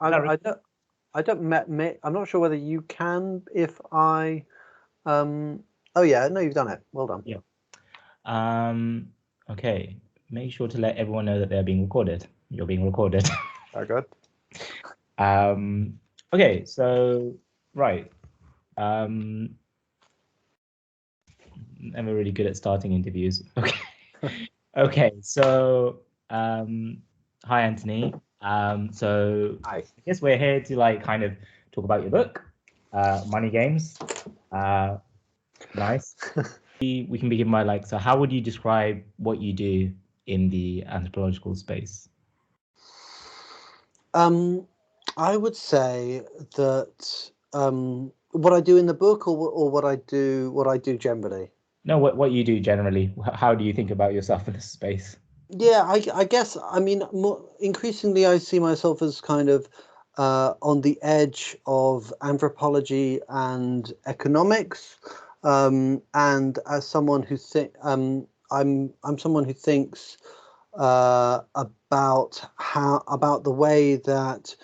I, I don't. I don't. I'm not sure whether you can. If I. Oh yeah. No, you've done it. Well done. Yeah. Okay. Make sure to let everyone know that they're being recorded. You're being recorded. Very good. Okay. So, right. Um, Never really good at starting interviews. Okay. Okay. So, hi, Anthony. Hi. I guess we're here to like kind of talk about your book, Money Games. Uh, nice. We can begin by like, so how would you describe what you do in the anthropological space? I would say that what I do in the book, or what I do generally. No, what you do generally. How do you think about yourself in this space? Yeah, I guess I mean more increasingly I see myself as kind of on the edge of anthropology and economics, and as someone who I'm someone who thinks about the way that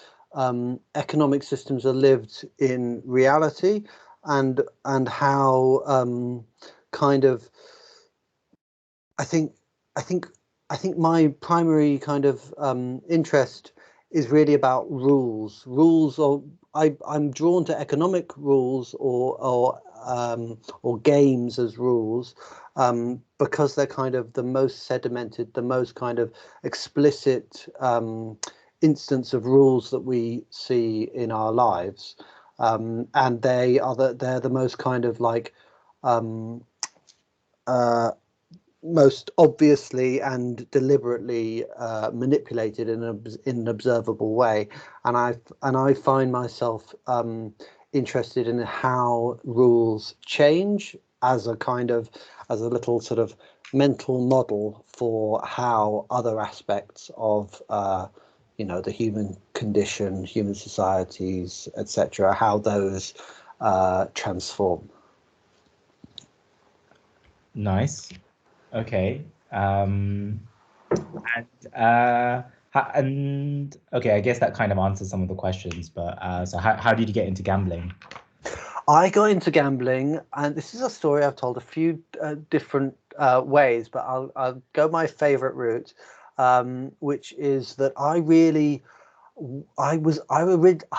economic systems are lived in reality, and how kind of I think I think I think my primary kind of interest is really about rules. Rules, or I'm drawn to economic rules, or games as rules, because they're kind of the most sedimented, the most kind of explicit instance of rules that we see in our lives, and they're the most kind of like um, uh, most obviously and deliberately manipulated in an observable way, and I find myself interested in how rules change as a kind of as a little sort of mental model for how other aspects of the human condition, human societies, etc., how those transform. Nice. Okay. And okay, I guess that kind of answers some of the questions. But so how did you get into gambling? I got into gambling, and this is a story I've told a few different ways, but I'll go my favorite route, which is that I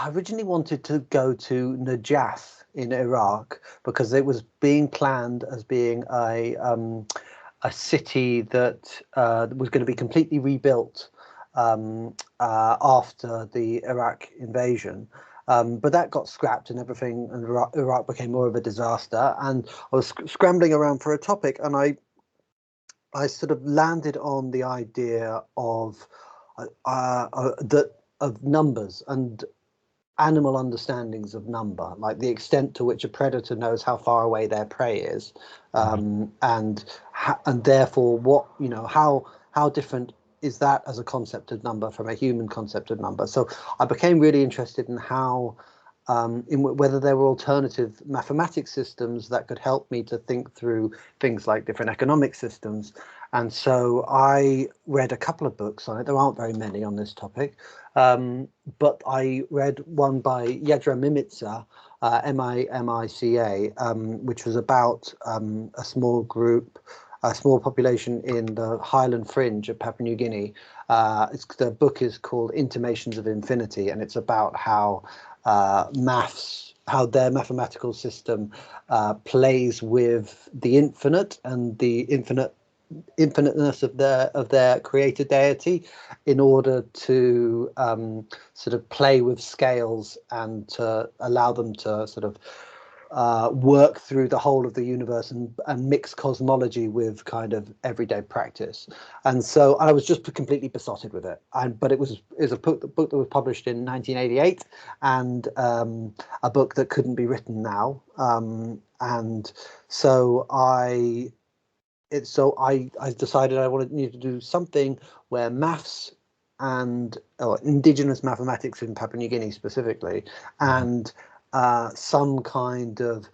originally wanted to go to Najaf in Iraq because it was being planned as being a city that was going to be completely rebuilt after the Iraq invasion. But that got scrapped and everything, and Iraq became more of a disaster. And I was scrambling around for a topic, and I sort of landed on the idea of that of numbers and animal understandings of number, like the extent to which a predator knows how far away their prey is, Mhm. and therefore how different is that as a concept of number from a human concept of number. So I became really interested in how whether there were alternative mathematic systems that could help me to think through things like different economic systems. And so I read a couple of books on it. There aren't very many on this topic, but I read one by Yadra Mimica, Mimica, which was about a small group, a small population in the Highland Fringe of Papua New Guinea. The book is called Intimations of Infinity, and it's about how how their mathematical system plays with the infinite and the infiniteness of their creator deity, in order to sort of play with scales and to allow them to sort of work through the whole of the universe, and mix cosmology with kind of everyday practice. And so I was just completely besotted with it. But it was a book that was published in 1988, and a book that couldn't be written now. And so I decided I needed to do something where maths and indigenous mathematics in Papua New Guinea specifically, Mhm. and some kind of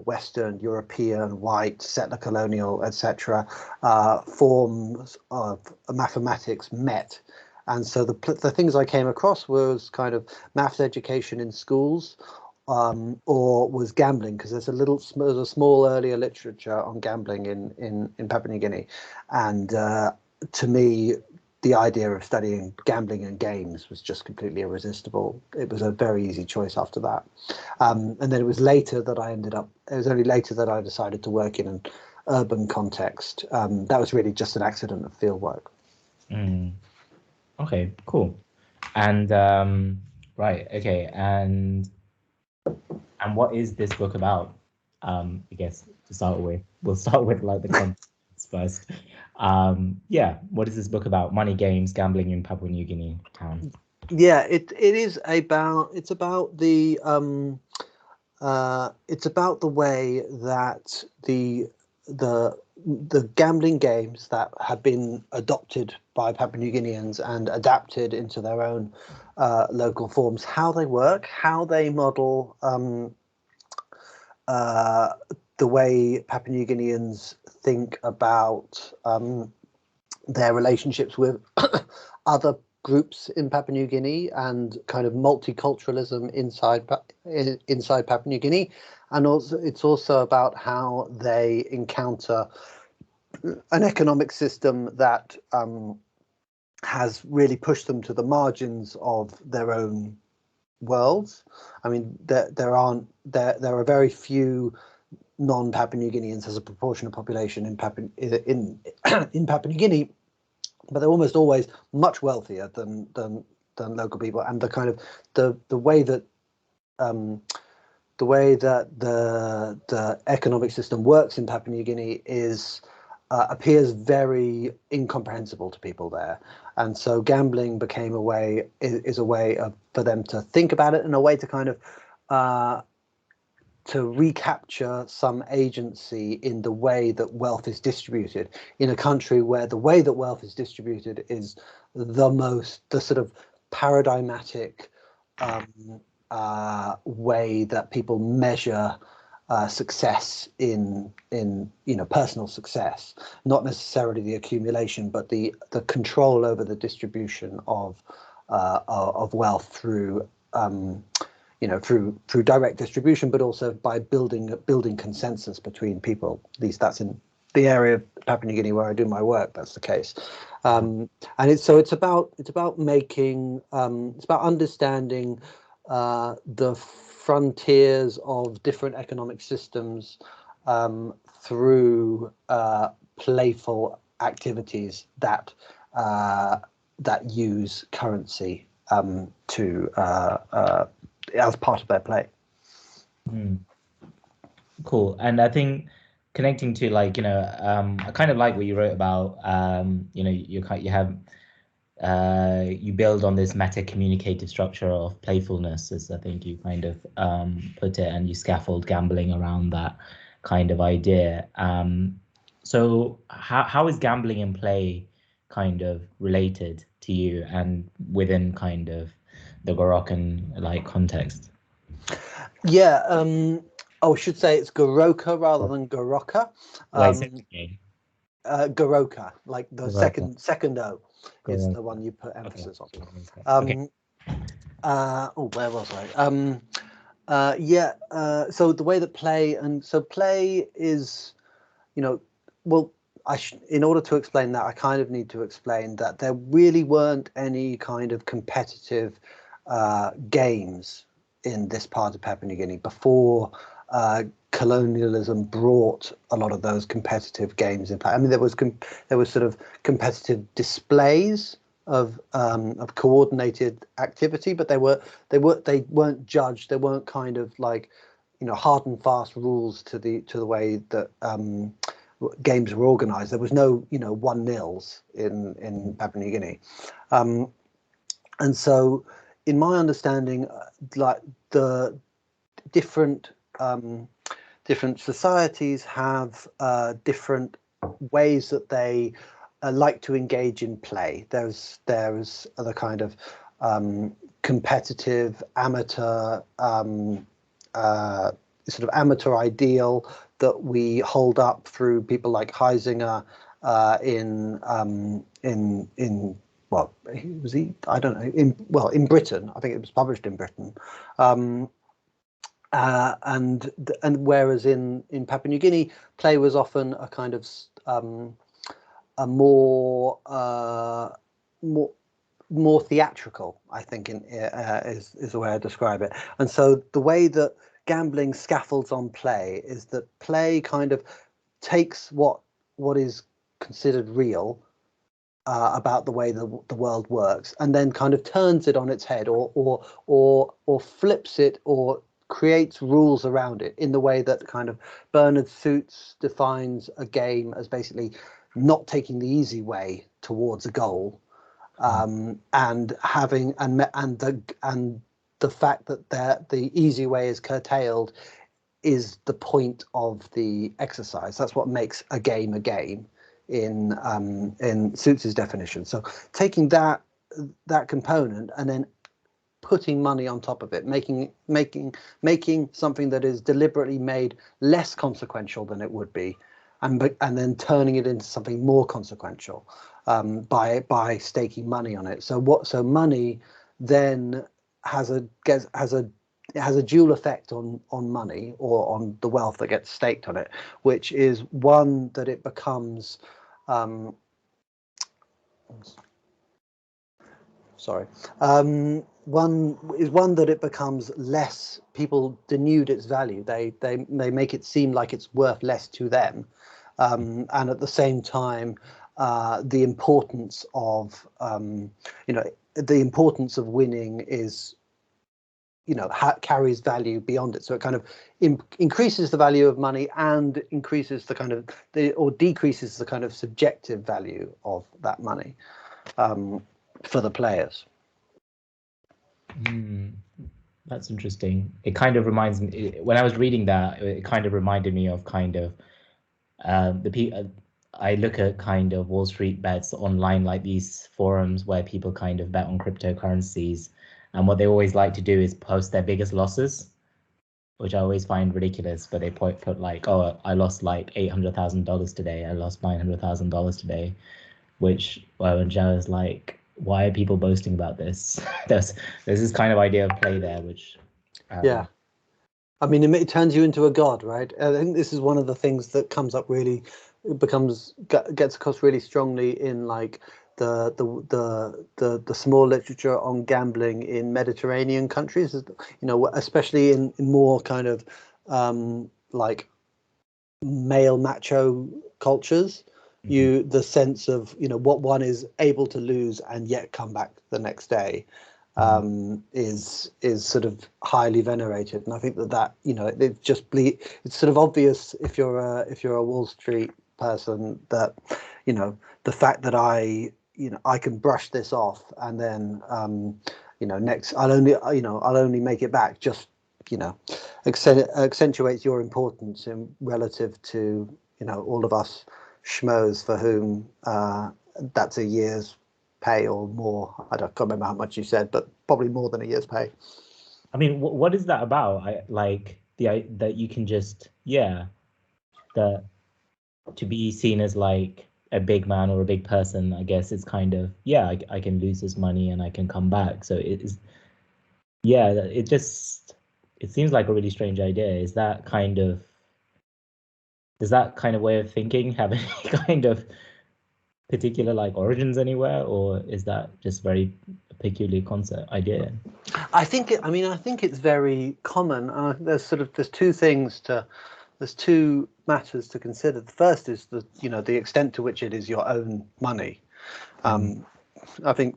Western European white settler colonial etc. Forms of mathematics met. And so the things I came across was kind of maths education in schools, or was gambling, because there's a small earlier literature on gambling in Papua New Guinea, and to me, the idea of studying gambling and games was just completely irresistible. It was a very easy choice after that. And then it was only later that I decided to work in an urban context. That was really just an accident of field work. Okay, cool. And right, okay, and what is this book about? I guess to start with, we'll start with like the contents first. Yeah, what is this book about? Money games, gambling in Papua New Guinea Town. Yeah, it's about the way that the gambling games that have been adopted by Papua New Guineans and adapted into their own local forms, how they work, how they model the way Papua New Guineans think about their relationships with other groups in Papua New Guinea, and kind of multiculturalism inside Papua New Guinea. And also it's also about how they encounter an economic system that has really pushed them to the margins of their own worlds. I mean, there are very few non-Papua New Guineans as a proportion of population in Papua New Guinea, but they're almost always much wealthier than local people. And the way that the economic system works in Papua New Guinea appears very incomprehensible to people there. And so gambling became a way for them to think about it, and a way to kind of to recapture some agency in the way that wealth is distributed in a country where the way that wealth is distributed is the sort of paradigmatic way that people measure success in personal success, not necessarily the accumulation, but the control over the distribution of wealth through through direct distribution, but also by building consensus between people. At least that's in the area of Papua New Guinea where I do my work. That's the case, and it's about understanding the frontiers of different economic systems through playful activities that use currency as part of their play. Cool. And I think connecting to I kind of like what you wrote about. You build on this meta communicative structure of playfulness, as I think you kind of put it, and you scaffold gambling around that kind of idea. So how is gambling and play kind of related to you and within kind of the Gorokan context? Yeah, I should say it's Goroka rather than Goroka. Goroka, like the Goroka. second O is the one you put emphasis on. Okay. Where was I? So the way that play is, in order to explain that, I kind of need to explain that there really weren't any kind of competitive games in this part of Papua New Guinea before colonialism brought a lot of those competitive games in. I mean, there was sort of competitive displays of coordinated activity, but they weren't judged. They weren't kind of hard and fast rules to the way that games were organized. There was no 1-0s in Papua New Guinea, and so in my understanding, the different societies have different ways that they like to engage in play. There's the kind of competitive amateur sort of amateur ideal that we hold up through people like Heisinger in well, I don't know, in Britain. I think it was published in Britain. And whereas in Papua New Guinea, play was often a kind of a more theatrical, I think, is the way I describe it. And so the way that gambling scaffolds on play is that play kind of takes what is considered real about the way the world works, and then kind of turns it on its head, or flips it, or creates rules around it in the way that kind of Bernard Suits defines a game as basically not taking the easy way towards a goal, and having and the fact that the easy way is curtailed is the point of the exercise. That's what makes a game in Suits's definition. So taking that component and then putting money on top of it, making something that is deliberately made less consequential than it would be, and then turning it into something more consequential by staking money on it. So money then has a dual effect on money, or on the wealth that gets staked on it, which is one that it becomes one that it becomes less. People denude its value. They make it seem like it's worth less to them, and at the same time, the importance of the importance of winning is, carries value beyond it. So it kind of increases the value of money and increases the kind of or decreases the kind of subjective value of that money for the players. That's interesting. It kind of reminds me, when I was reading that, it kind of reminded me of kind of I look at kind of Wall Street bets online, like these forums where people kind of bet on cryptocurrencies, and what they always like to do is post their biggest losses, which I always find ridiculous. But they put like, oh, I lost like $800,000 today. I lost $900,000 today, which, well, and Joe's like, why are people boasting about this? there's this kind of idea of play there, which yeah. I mean, it turns you into a god, right? I think this is one of the things that comes up really, gets across really strongly in like the small literature on gambling in Mediterranean countries. Especially in more kind of like male macho cultures. The sense of what one is able to lose and yet come back the next day is sort of highly venerated, and I think that it's sort of obvious if you're a Wall Street person that the fact that I can brush this off, and then next I'll only make it back, just accentuates your importance in relative to all of us schmoes for whom that's a year's pay or more. I can't remember how much you said, but probably more than a year's pay. I mean, what is that about? That you can just to be seen as like a big man or a big person. I guess it's kind of I can lose this money and I can come back. So it is it seems like a really strange idea. Does that kind of way of thinking have any kind of particular like origins anywhere, or is that just very peculiar concept idea? I think it's very common. There's two matters to consider. The first is the extent to which it is your own money. I think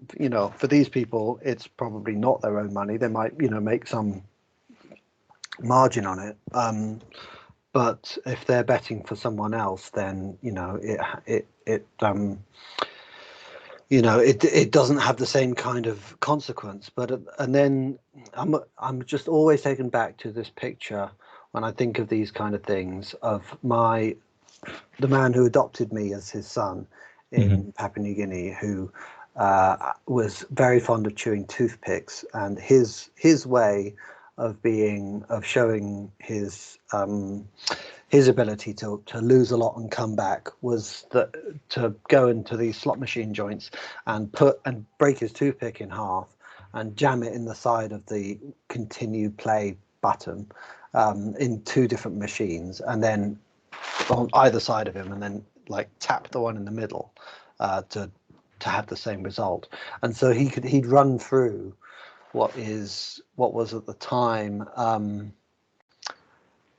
for these people it's probably not their own money. They might make some margin on it, but if they're betting for someone else, then it doesn't have the same kind of consequence. And then I'm just always taken back to this picture when I think of these kind of things of the man who adopted me as his son in Papua New Guinea, who was very fond of chewing toothpicks, and his way of showing his his ability to lose a lot and come back was that to go into these slot machine joints and break his toothpick in half and jam it in the side of the continue play button in two different machines, and then on either side of him, and then like tap the one in the middle to have the same result. And so he'd run through what was at the time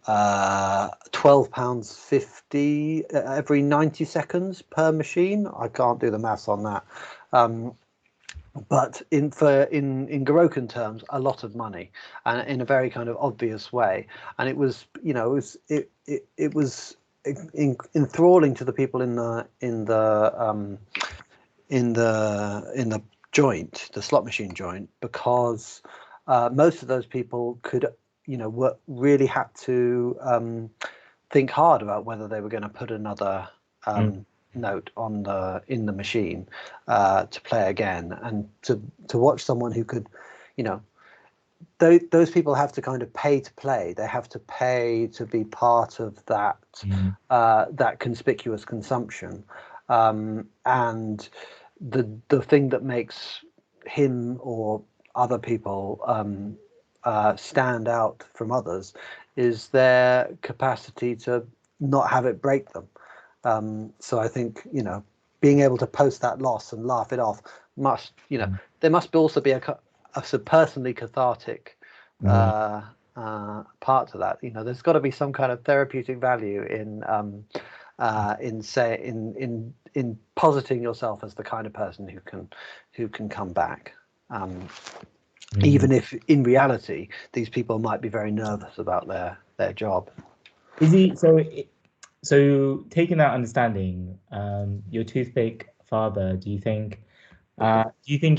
£12.50 every 90 seconds per machine. I can't do the maths on that, but in Gorokan terms, a lot of money, and in a very kind of obvious way. And it was, it was enthralling to the people in the joint, the slot machine joint, because most of those people could, really had to think hard about whether they were going to put another note in the machine to play again, and to watch someone who could, those people have to kind of pay to play. They have to pay to be part of that that conspicuous consumption, and the thing that makes him or other people stand out from others is their capacity to not have it break them. So I think, being able to post that loss and laugh it off must, there must also be a personally cathartic part to that. There's got to be some kind of therapeutic value in positing yourself as the kind of person who can come back. Even if in reality these people might be very nervous about their job. Is he so taking that understanding, your toothpick father, do you think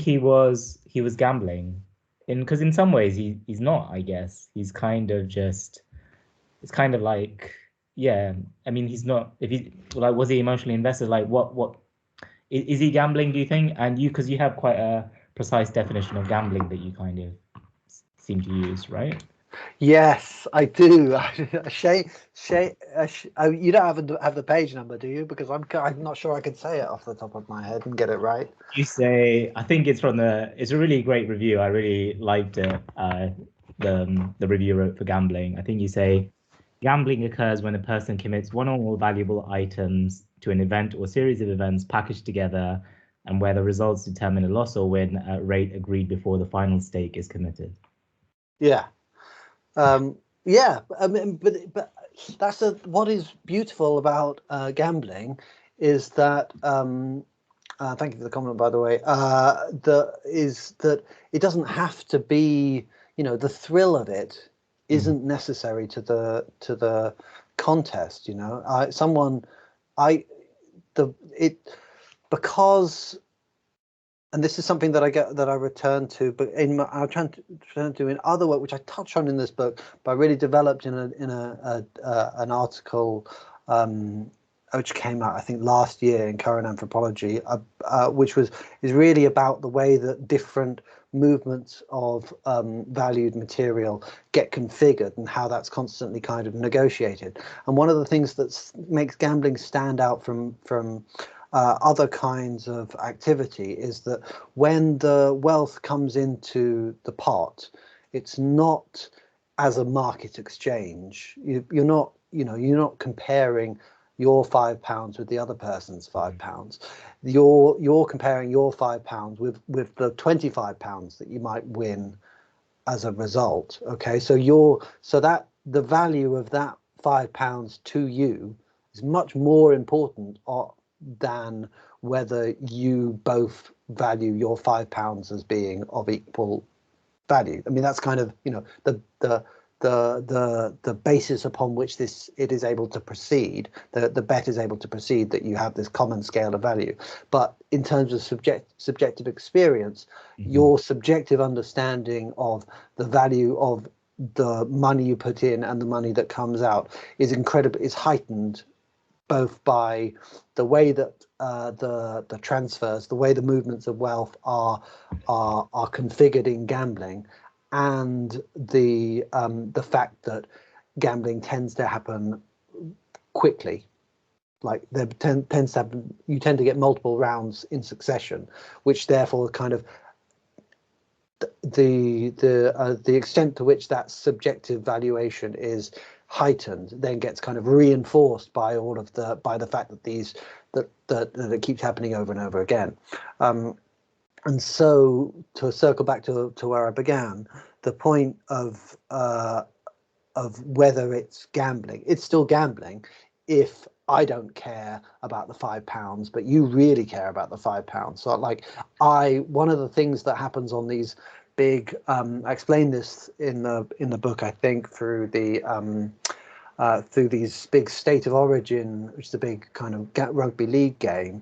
he was gambling? Because in some ways he's not, I guess. He's kind of just, it's kind of like, yeah, I mean, he's not, if he like, was he emotionally invested? Like what is he gambling, do you think? And because you have quite a precise definition of gambling that you kind of seem to use, right? Yes, I do. Shay, you don't have the page number, do you? Because I'm not sure I can say it off the top of my head and get it right. You say, I think it's it's a really great review. I really liked it. The review wrote for gambling. I think you say, gambling occurs when a person commits one or more valuable items to an event or series of events packaged together, and where the results determine a loss or win at a rate agreed before the final stake is committed. Yeah. Yeah, I mean, but that's what is beautiful about gambling is that thank you for the comment, by the way, that it doesn't have to be, the thrill of it isn't necessary to the contest. Because, and this is something that I return to, but I try to return to in other work, which I touch on in this book, but I really developed in an article which came out, I think, last year in Current Anthropology, which is really about the way that different movements of valued material get configured and how that's constantly kind of negotiated. And one of the things that makes gambling stand out from other kinds of activity is that when the wealth comes into the pot, it's not as a market exchange. You're not comparing your £5 with the other person's £5. You're comparing your £5 with the £25 that you might win as a result. Okay, so that the value of that £5 to you is much more important than whether you both value your £5 as being of equal value. I mean, that's kind of the basis upon which it is able to proceed. The bet is able to proceed that you have this common scale of value. But in terms of subjective experience, your subjective understanding of the value of the money you put in and the money that comes out is heightened, both by the way that the transfers, the way the movements of wealth are configured in gambling, and the fact that gambling tends to happen quickly. Like you tend to get multiple rounds in succession, which therefore kind of the extent to which that subjective valuation is heightened then gets kind of reinforced by the fact that that it keeps happening over and over again. And so, to circle back to where I began, the point of whether it's gambling, it's still gambling if I don't care about the £5, but you really care about the £5. So like one of the things that happens on these big, I explained this in the book, I think, through these big state of origin, which is a big kind of rugby league game,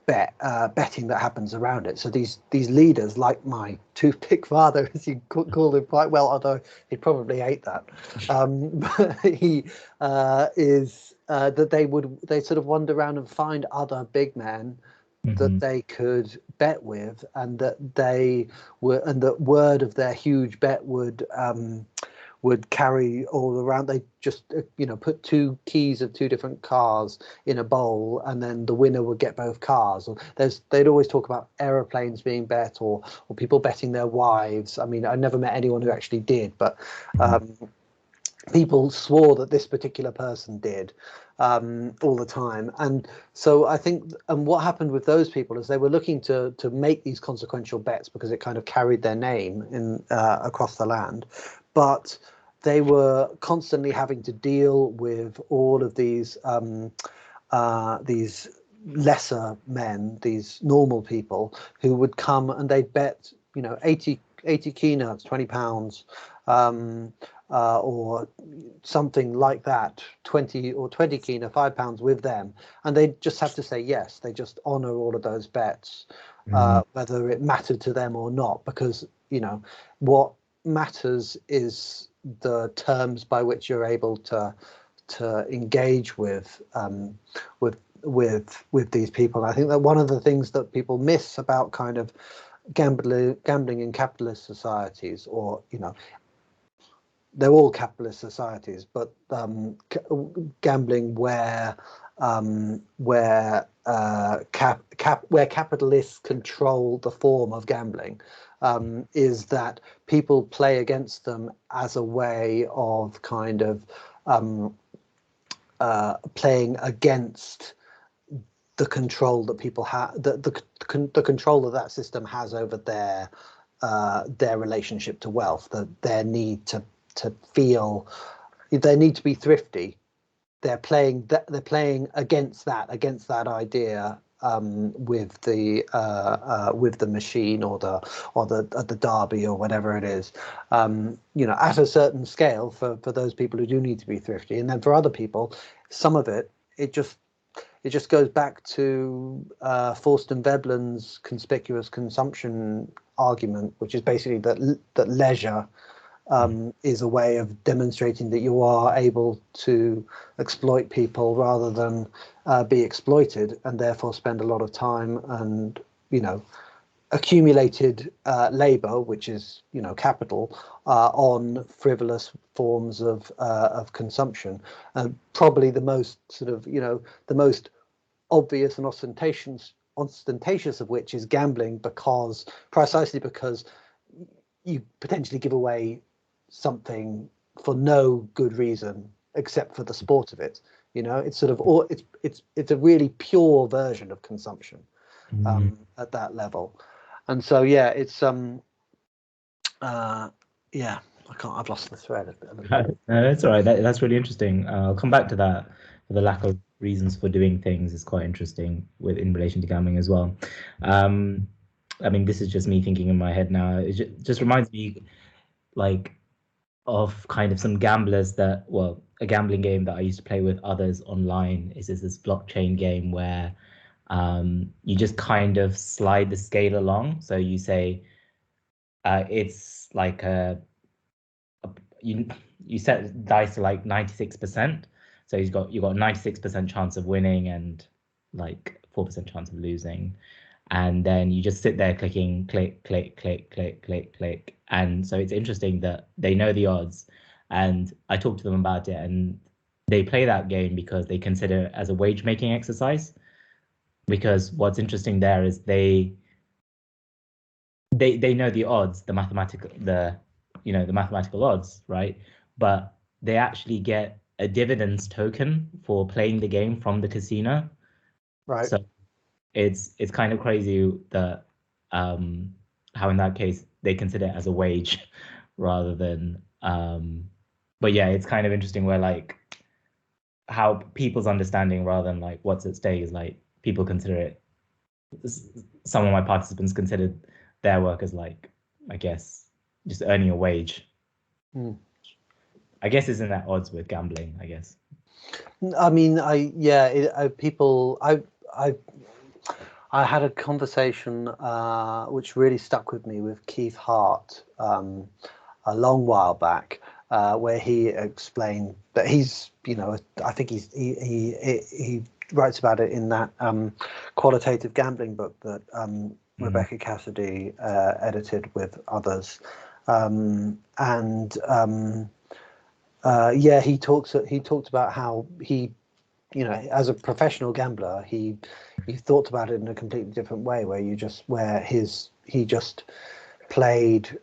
betting that happens around it. So these leaders, like my toothpick father, as you called him quite well, although he probably ate that, but he is that they sort of wander around and find other big men that they could bet with, and that word of their huge bet would carry all around. They just put two keys of two different cars in a bowl, and then the winner would get both cars. Or they'd always talk about aeroplanes being bet, or people betting their wives. I mean, I never met anyone who actually did, but people swore that this particular person did all the time. And so I think, and what happened with those people is they were looking to make these consequential bets because it kind of carried their name in across the land, but they were constantly having to deal with all of these lesser men, these normal people who would come and they'd bet 80 kina, it's £20, or something like that, 20 kina, £5 with them, and they just have to say yes. They just honor all of those bets, whether it mattered to them or not, because what matters is the terms by which you're able to engage with these people. I think that one of the things that people miss about kind of gambling in capitalist societies, or they're all capitalist societies, but gambling where capitalists control the form of gambling, is that people play against them as a way of kind of playing against the control that people have, the control that system has over their relationship to wealth, their need to feel, they need to be thrifty. They're playing against that idea, with the machine or the derby or whatever it is, at a certain scale for those people who do need to be thrifty. And then for other people, some of it just goes back to Thorsten Veblen's conspicuous consumption argument, which is basically that leisure is a way of demonstrating that you are able to exploit people rather than be exploited, and therefore spend a lot of time and accumulated labor, which is capital, on frivolous forms of consumption. And probably the most sort of the most obvious and ostentatious of which is gambling, precisely because you potentially give away something for no good reason except for the sport of it. It's sort of it's a really pure version of consumption at that level. And so it's I've lost the thread a bit. No, that's all right. That's really interesting. I'll come back to that. The lack of reasons for doing things is quite interesting in relation to gambling as well. I mean, this is just me thinking in my head now. It just reminds me, like, of kind of some gamblers that, well, a gambling game that I used to play with others online is this blockchain game where you just kind of slide the scale along. So you say it's like you set dice to like 96%. So you got 96% chance of winning and like 4% chance of losing. And then you just sit there clicking, click, click, click, click, click, click. And so it's interesting that they know the odds. And I talked to them about it, and they play that game because they consider it as a wage making exercise. Because what's interesting there is they know the odds, the mathematical odds, right? But they actually get a dividends token for playing the game from the casino. Right. So it's kind of crazy that how in that case they consider it as a wage rather than but yeah, it's kind of interesting where like how people's understanding rather than like what's at stake is like people consider it, some of my participants considered their work as like, I guess, just earning a wage. I guess isn't at odds with gambling, I guess. I mean, I had a conversation which really stuck with me with Keith Hart a long while back, where he explained that he's, I think he writes about it in that qualitative gambling book that Rebecca Cassidy edited with others, he talked about how he, as a professional gambler, he thought about it in a completely different way, where he just played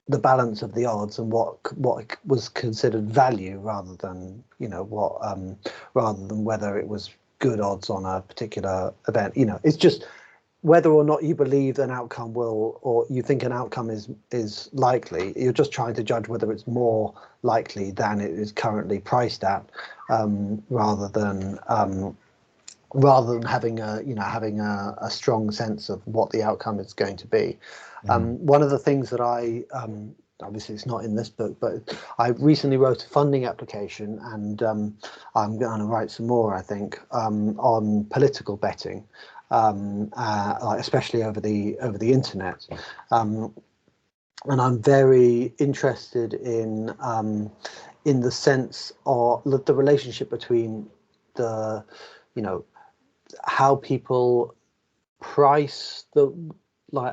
the balance of the odds and what was considered value rather than whether it was good odds on a particular event. It's just whether or not you believe an outcome will, or you think an outcome is likely. You're just trying to judge whether it's more likely than it is currently priced at, rather than having a strong sense of what the outcome is going to be. One of the things that I obviously it's not in this book, but I recently wrote a funding application, and I'm going to write some more, I think, on political betting, especially over the internet. And I'm very interested in the sense of the relationship between the, how people price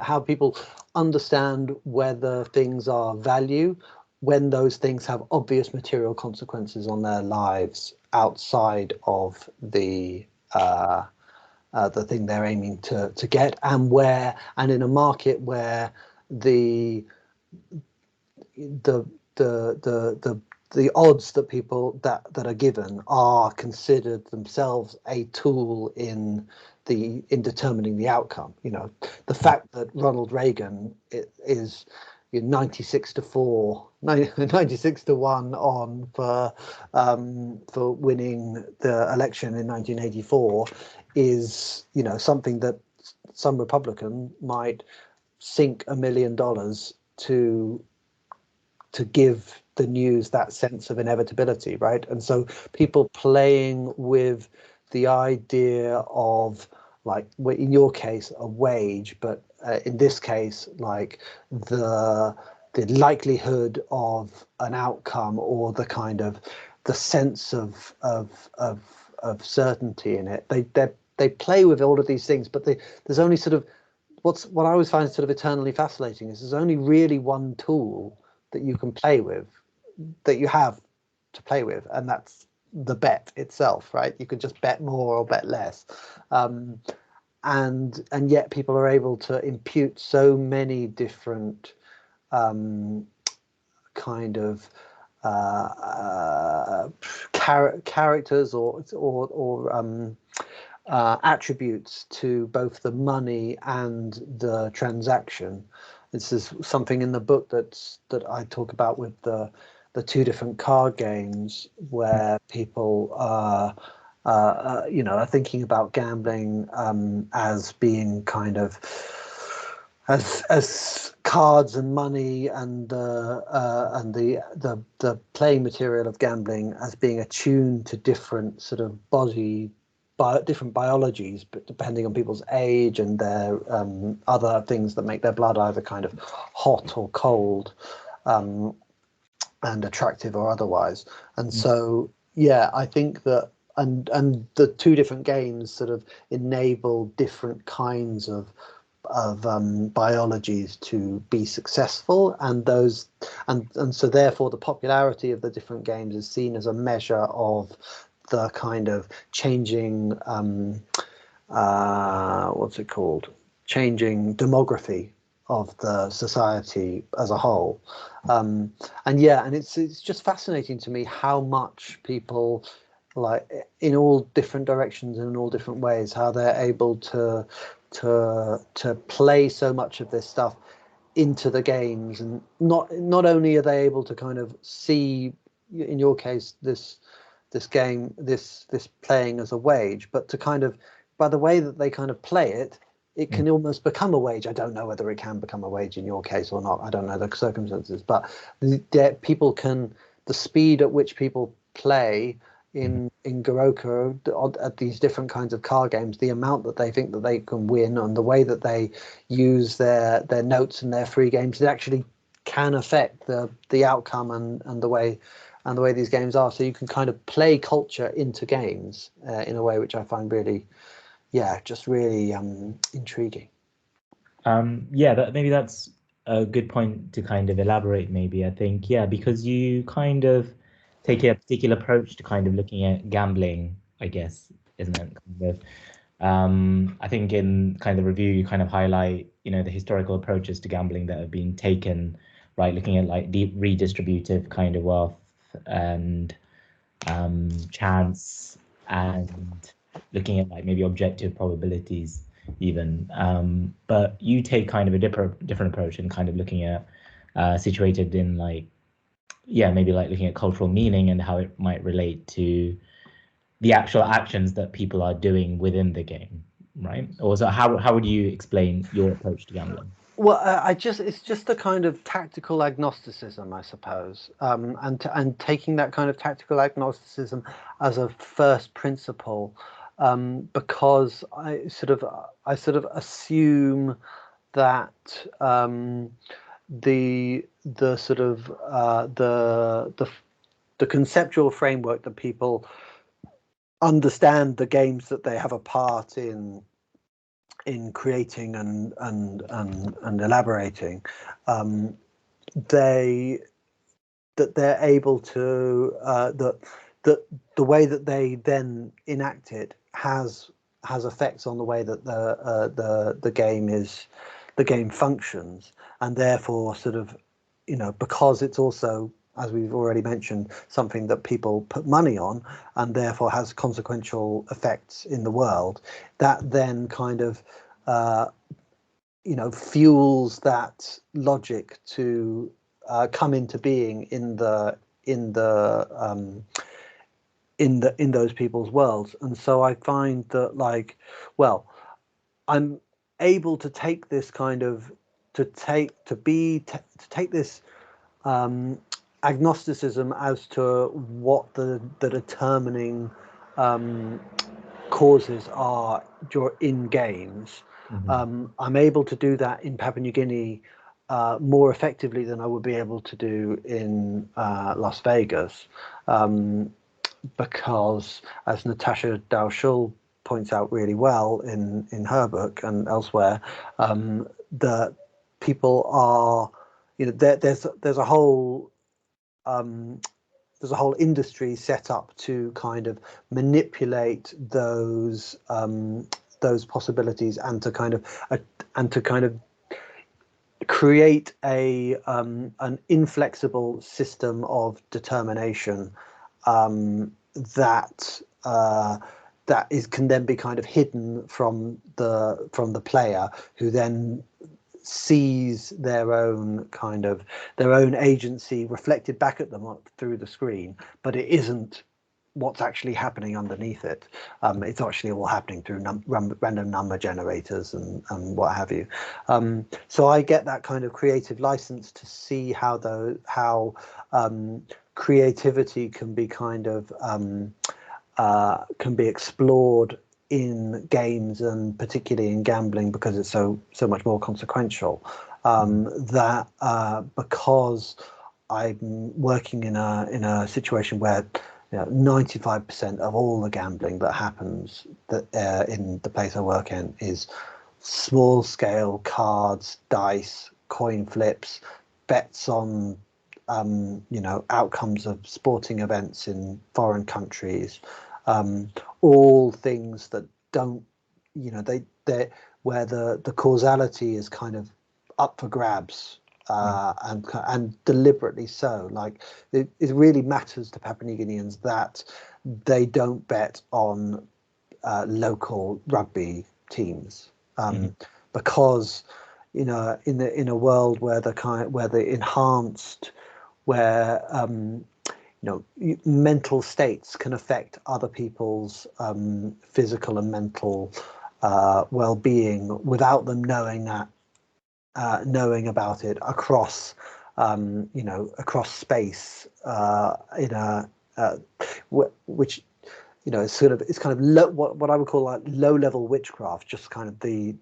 how people understand whether things are value when those things have obvious material consequences on their lives outside of the thing they're aiming to get, and in a market where the odds that people that are given are considered themselves a tool in determining the outcome. The fact that Ronald Reagan is 96 to 1 on for winning the election in 1984 is something that some Republican might sink $1 million to give the news that sense of inevitability, right? And so people playing with the idea of, like, in your case, a wage, but in this case, like the likelihood of an outcome, or the kind of the sense of certainty in it. They play with all of these things, but there's only sort of what I always find sort of eternally fascinating is there's only really one tool that you can play with, that you have to play with, and that's the bet itself, right? You could just bet more or bet less, and yet people are able to impute so many different kind of characters or attributes to both the money and the transaction. This is something in the book that I talk about with the two different card games, where people are thinking about gambling as being kind of as cards and money, and the playing material of gambling as being attuned to different sort of different biologies, but depending on people's age and their other things that make their blood either kind of hot or cold, and attractive or otherwise. And so, yeah, I think that and the two different games sort of enable different kinds of biologies to be successful, and those and so therefore the popularity of the different games is seen as a measure of the kind of changing what's it called, changing demography of the society as a whole. And yeah, and it's just fascinating to me how much people, like, in all different directions and in all different ways, how they're able to play so much of this stuff into the games. And not only are they able to kind of see, in your case, this game, this playing as a wage, but to kind of, by the way that they kind of play it, it can almost become a wage. I don't know whether it can become a wage in your case or not. I don't know the circumstances, but people can, the speed at which people play in Goroka at these different kinds of card games, the amount that they think that they can win, and the way that they use their notes and their free games, it actually can affect the outcome and the way these games are. So you can kind of play culture into games in a way which I find really, just really intriguing. Maybe that's a good point to kind of elaborate. Maybe I think, because you kind of take a particular approach to kind of looking at gambling, I guess, isn't it? Kind of, I think in kind of the review you kind of highlight, the historical approaches to gambling that have been taken, right? Looking at like redistributive kind of wealth and chance, and looking at like maybe objective probabilities even. But you take kind of a different approach and kind of looking at situated in like, maybe like looking at cultural meaning and how it might relate to the actual actions that people are doing within the game, right? Or so how would you explain your approach to gambling? Well, it's just a kind of tactical agnosticism, I suppose, and taking that kind of tactical agnosticism as a first principle, because I sort of assume that the sort of the conceptual framework that people understand the games that they have a part in creating and elaborating, they're able to that the way that they then enact it has effects on the way that the game functions, and therefore sort of, because it's also, as we've already mentioned, something that people put money on, and therefore has consequential effects in the world, that then kind of fuels that logic to come into being in those people's worlds. And so I find that, like, well, I'm able to take this kind of to take this agnosticism as to what the determining causes are in games. I'm able to do that in Papua New Guinea more effectively than I would be able to do in Las Vegas, because, as Natasha Dalshul points out really well in her book and elsewhere, that people are, there's a whole industry set up to kind of manipulate those possibilities, and to kind of create an inflexible system of determination that can then be kind of hidden from the player, who then sees their own agency reflected back at them through the screen, but it isn't what's actually happening underneath it. It's actually all happening through random number generators and what have you. So I get that kind of creative license to see how creativity can be kind of can be explored in games, and particularly in gambling, because it's so much more consequential. That because I'm working in a situation where 95% of all the gambling that happens in the place I work in is small scale cards, dice, coin flips, bets on outcomes of sporting events in foreign countries, all things that don't, they where the causality is kind of up for grabs, and deliberately so. Like it really matters to Papua New Guineans that they don't bet on local rugby teams, because in a world where the enhanced, where mental states can affect other people's physical and mental well-being without them knowing about it across across space, which it's kind of what I would call like low-level witchcraft. Just kind of the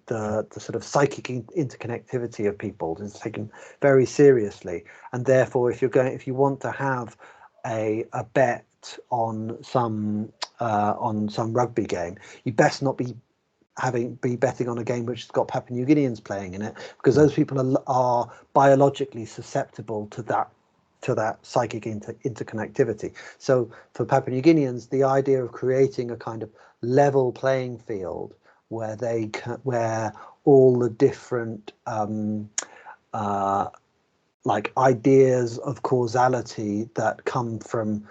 sort of psychic interconnectivity of people is taken very seriously, and therefore if you want to have a bet on some rugby game, you best not be betting on a game which has got Papua New Guineans playing in it, because those people are biologically susceptible to that psychic interconnectivity. So for Papua New Guineans, the idea of creating a kind of level playing field where all the different like ideas of causality that come from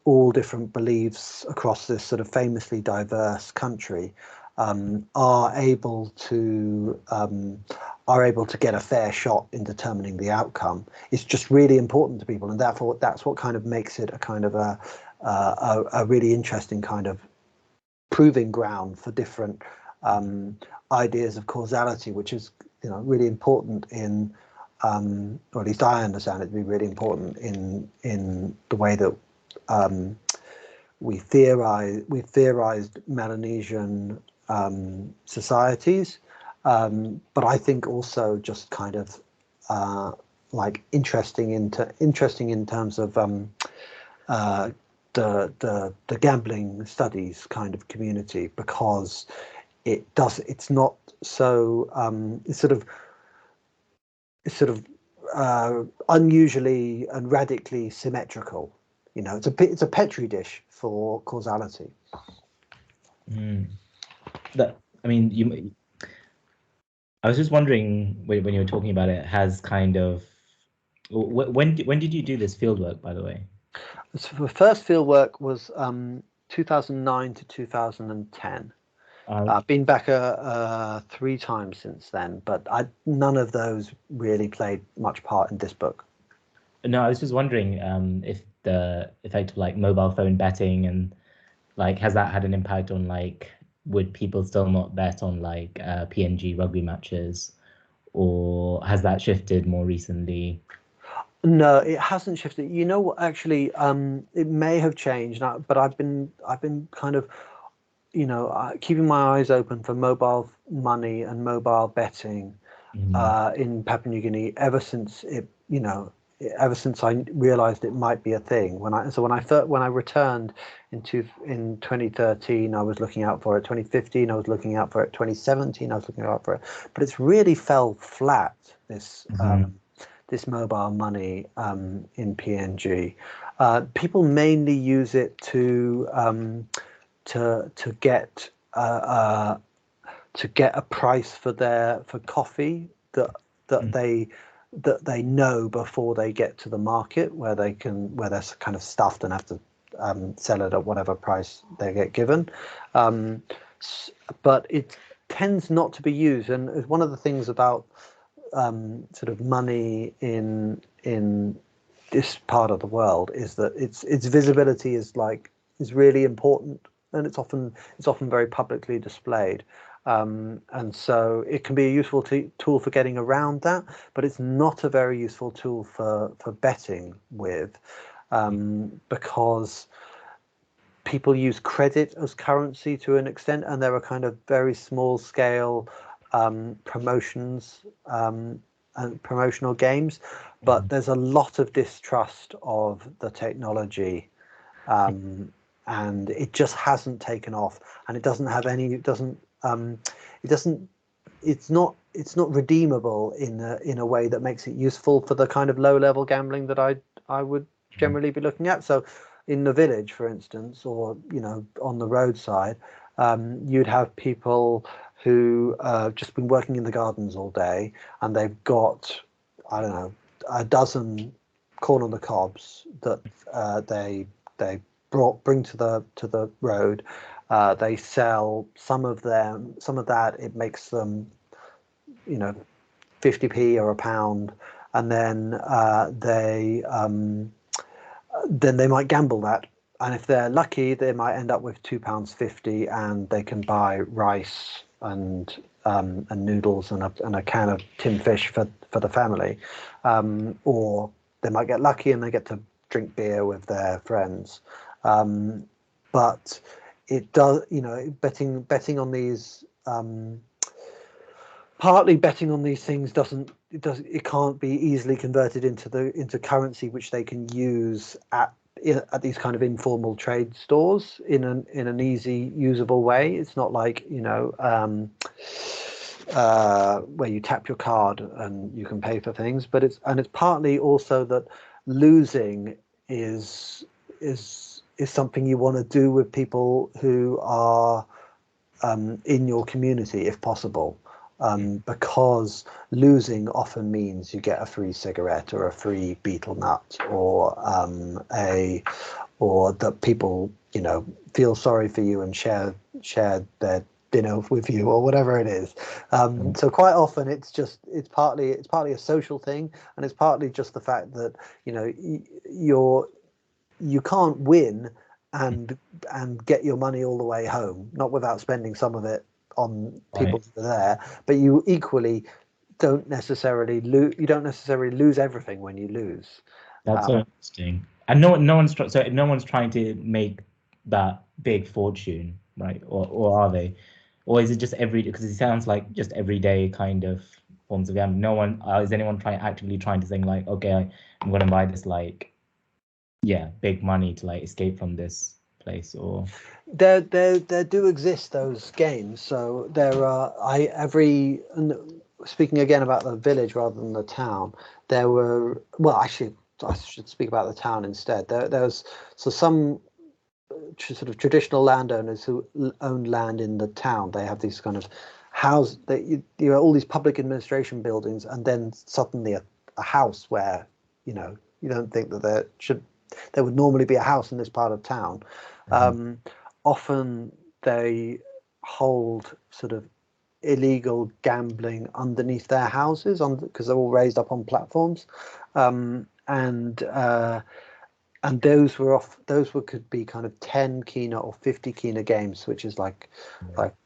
all different beliefs across this sort of famously diverse country are able to get a fair shot in determining the outcome. It's just really important to people, and therefore that's what kind of makes it a kind of a really interesting kind of proving ground for different ideas of causality, which is really important in or at least I understand it to be really important in the way that we theorized Melanesian societies, but I think also just kind of like interesting in terms of the gambling studies kind of community, because it's not so it's sort of unusually and radically symmetrical. It's a petri dish for causality. I was just wondering when you were talking about it, has kind of when did you do this field work, by the way? So the first field work was 2009 to 2010. I've been back 3 times since then, but none of those really played much part in this book. No, I was just wondering if the effect of like mobile phone betting and like has that had an impact on like would people still not bet on like PNG rugby matches, or has that shifted more recently? No, it hasn't shifted. Actually, it may have changed now, but I've been kind of keeping my eyes open for mobile money and mobile betting in Papua New Guinea ever since I realized it might be a thing. When I returned in 2013, I was looking out for it. 2015, I was looking out for it. 2017, I was looking out for it. But it's really fell flat, this this mobile money in PNG. People mainly use it to get a price for coffee that they know before they get to the market, where they're kind of stuffed and have to sell it at whatever price they get given. But it tends not to be used, and one of the things about sort of money in this part of the world is that its visibility is really important, and it's often very publicly displayed. And so it can be a useful tool for getting around that, but it's not a very useful tool for betting with, because people use credit as currency to an extent, and there are kind of very small scale promotions and promotional games, but there's a lot of distrust of the technology, and it just hasn't taken off, and it doesn't it's not redeemable in a way that makes it useful for the kind of low level gambling that I would generally be looking at. So in the village, for instance, or on the roadside, you'd have people who just been working in the gardens all day, and they've got, I don't know, a dozen corn on the cobs that they bring to the road. They sell some of that. It makes them 50p or a pound, and then they might gamble that, and if they're lucky, they might end up with £2.50, and they can buy rice and noodles and a can of tinned fish for the family, or they might get lucky and they get to drink beer with their friends. But it does, betting on these. Partly betting on these things it can't be easily converted into currency which they can use at these kind of informal trade stores in an easy, usable way. It's not like where you tap your card and you can pay for things, but it's partly also that losing is something you want to do with people who are in your community if possible. Because losing often means you get a free cigarette or a free betel nut, or that people feel sorry for you and share their dinner with you, or whatever it is. So quite often it's partly a social thing, and it's partly just the fact that you can't win and get your money all the way home, not without spending some of it on people who are there, but you equally don't necessarily lose everything when you lose. That's so interesting. And no one's trying to make that big fortune, right? Or are they? Or is it just because it sounds like just everyday kind of forms of gambling? No one is anyone actively trying to think like, okay, I'm going to buy this big money to escape from this place? Or there do exist those games. So there are speaking again about the village rather than the town, there were, well, actually I should speak about the town instead. There's some sort of traditional landowners who own land in the town. They have these kind of you have all these public administration buildings, and then suddenly a house where you don't think that there would normally be a house in this part of town. Often they hold sort of illegal gambling underneath their houses because they're all raised up on platforms, and those could be kind of 10 kina or 50 kina games, which is like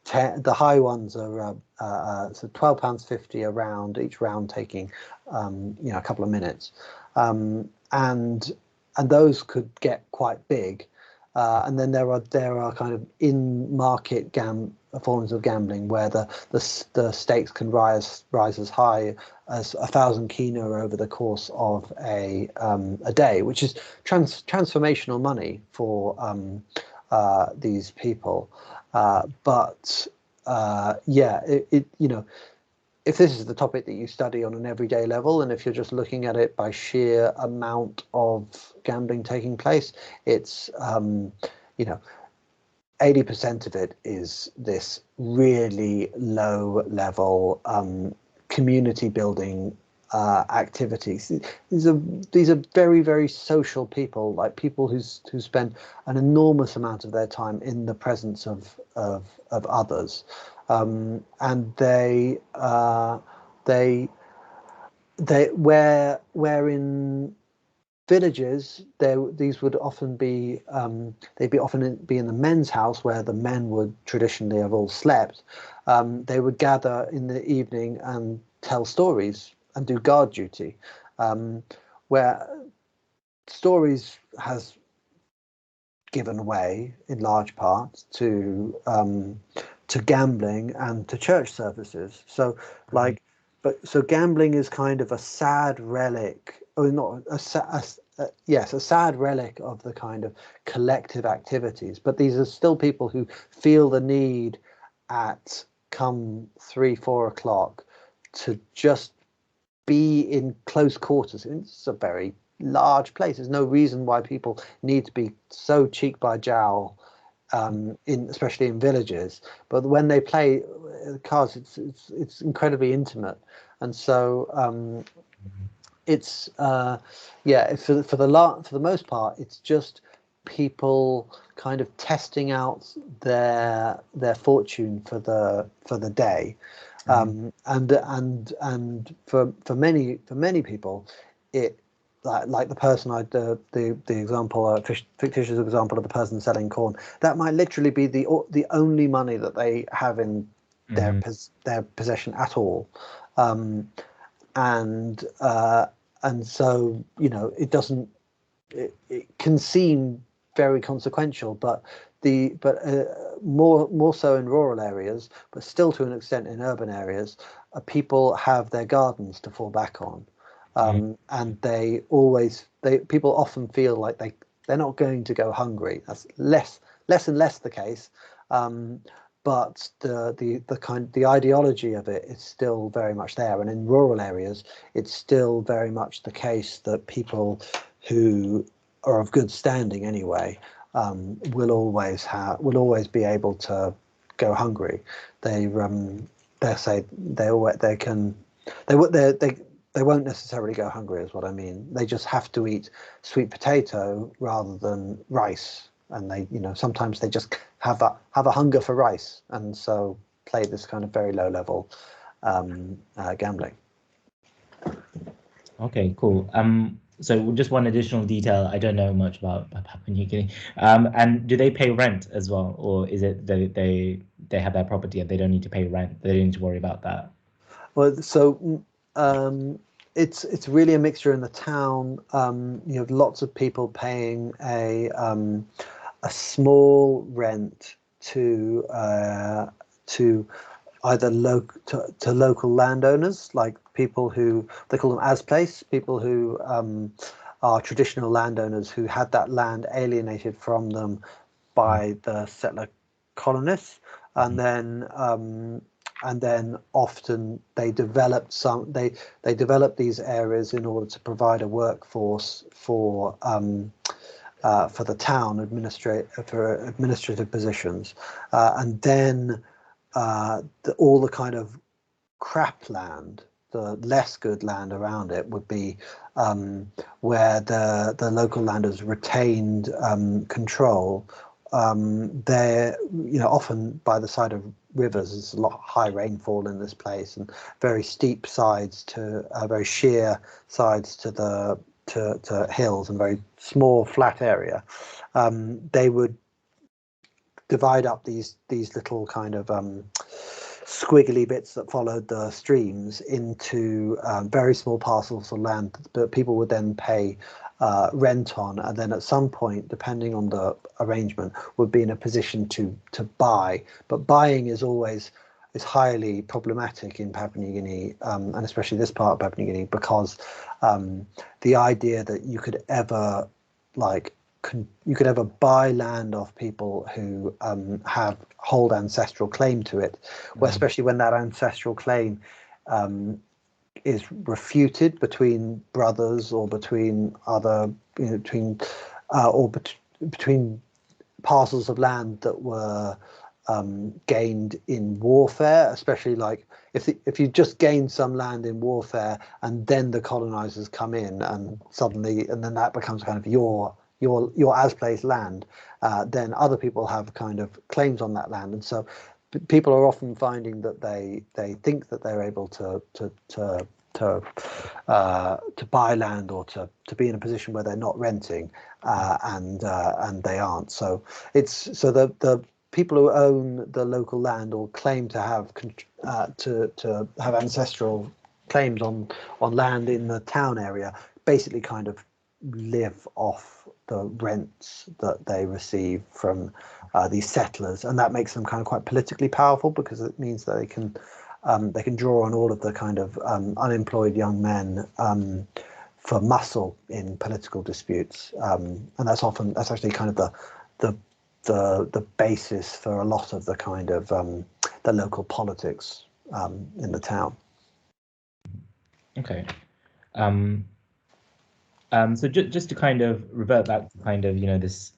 10. The high ones are so £12.50 a round, each round taking a couple of minutes, and those could get quite big. And then there are kind of in-market forms of gambling where the stakes can rise as high as 1,000 kina over the course of a day, which is transformational money for these people. But if this is the topic that you study on an everyday level, and if you're just looking at it by sheer amount of gambling taking place, it's 80% of it is this really low level community building activities. These are very, very social people, like people who spend an enormous amount of their time in the presence of others. And they where in villages these would often be they'd often be in the men's house, where the men would traditionally have all slept. They would gather in the evening and tell stories and do guard duty, where stories has given way in large part to gambling and to church services. So so gambling is kind of a sad relic, or not a sad relic of the kind of collective activities. But these are still people who feel the need at come 3-4 o'clock to just be in close quarters. It's a very large place. There's no reason why people need to be so cheek by jowl, especially in villages. But when they play cards, it's incredibly intimate, and so it's for the most part, it's just people kind of testing out their fortune for the day. And for many people, it like the person the example, fictitious example of the person selling corn, that might literally be the only money that they have in their possession at all. And so, you know, it can seem very consequential, but more so in rural areas, but still to an extent in urban areas, people have their gardens to fall back on, and people often feel like they're not going to go hungry. That's less and less the case, but the ideology of it is still very much there. And in rural areas, it's still very much the case that people who are of good standing anyway will always be able to go hungry. They say they won't necessarily go hungry, is what I mean. They just have to eat sweet potato rather than rice, and sometimes they just have a hunger for rice, and so play this kind of very low level gambling. Okay, cool. So just one additional detail. I don't know much about Papua New Guinea. And do they pay rent as well, or is it they have their property and they don't need to pay rent? They don't need to worry about that. Well, so it's really a mixture in the town. You have lots of people paying a small rent to either local landowners, like people who they call them as place, people who are traditional landowners who had that land alienated from them by the settler colonists, and then often they developed these areas in order to provide a workforce for the town administrative positions, and then all the kind of crap land, the less good land around it, would be where the local landers retained control. They're often by the side of rivers. There's a lot of high rainfall in this place, and very steep sides to very sheer sides to hills, and very small flat area. They would divide up these little kind of squiggly bits that followed the streams into very small parcels of land that people would then pay rent on, and then at some point, depending on the arrangement, would be in a position to buy. But buying is highly problematic in Papua New Guinea, and especially this part of Papua New Guinea, because the idea that you could ever buy land off people who hold ancestral claim to it, well, especially when that ancestral claim is refuted between brothers, or between other, between parcels of land that were gained in warfare, especially like if you just gain some land in warfare and then the colonizers come in and then that becomes kind of your as placed land, then other people have kind of claims on that land, and so people are often finding that they think that they're able to buy land, or to be in a position where they're not renting, and they aren't. So the people who own the local land or claim to have ancestral claims on land in the town area basically kind of live off the rents that they receive from these settlers, and that makes them kind of quite politically powerful, because it means that they can draw on all of the kind of unemployed young men for muscle in political disputes, and that's actually kind of the the basis for a lot of the kind of the local politics in the town. Okay. So just to kind of revert back to kind of, you know, this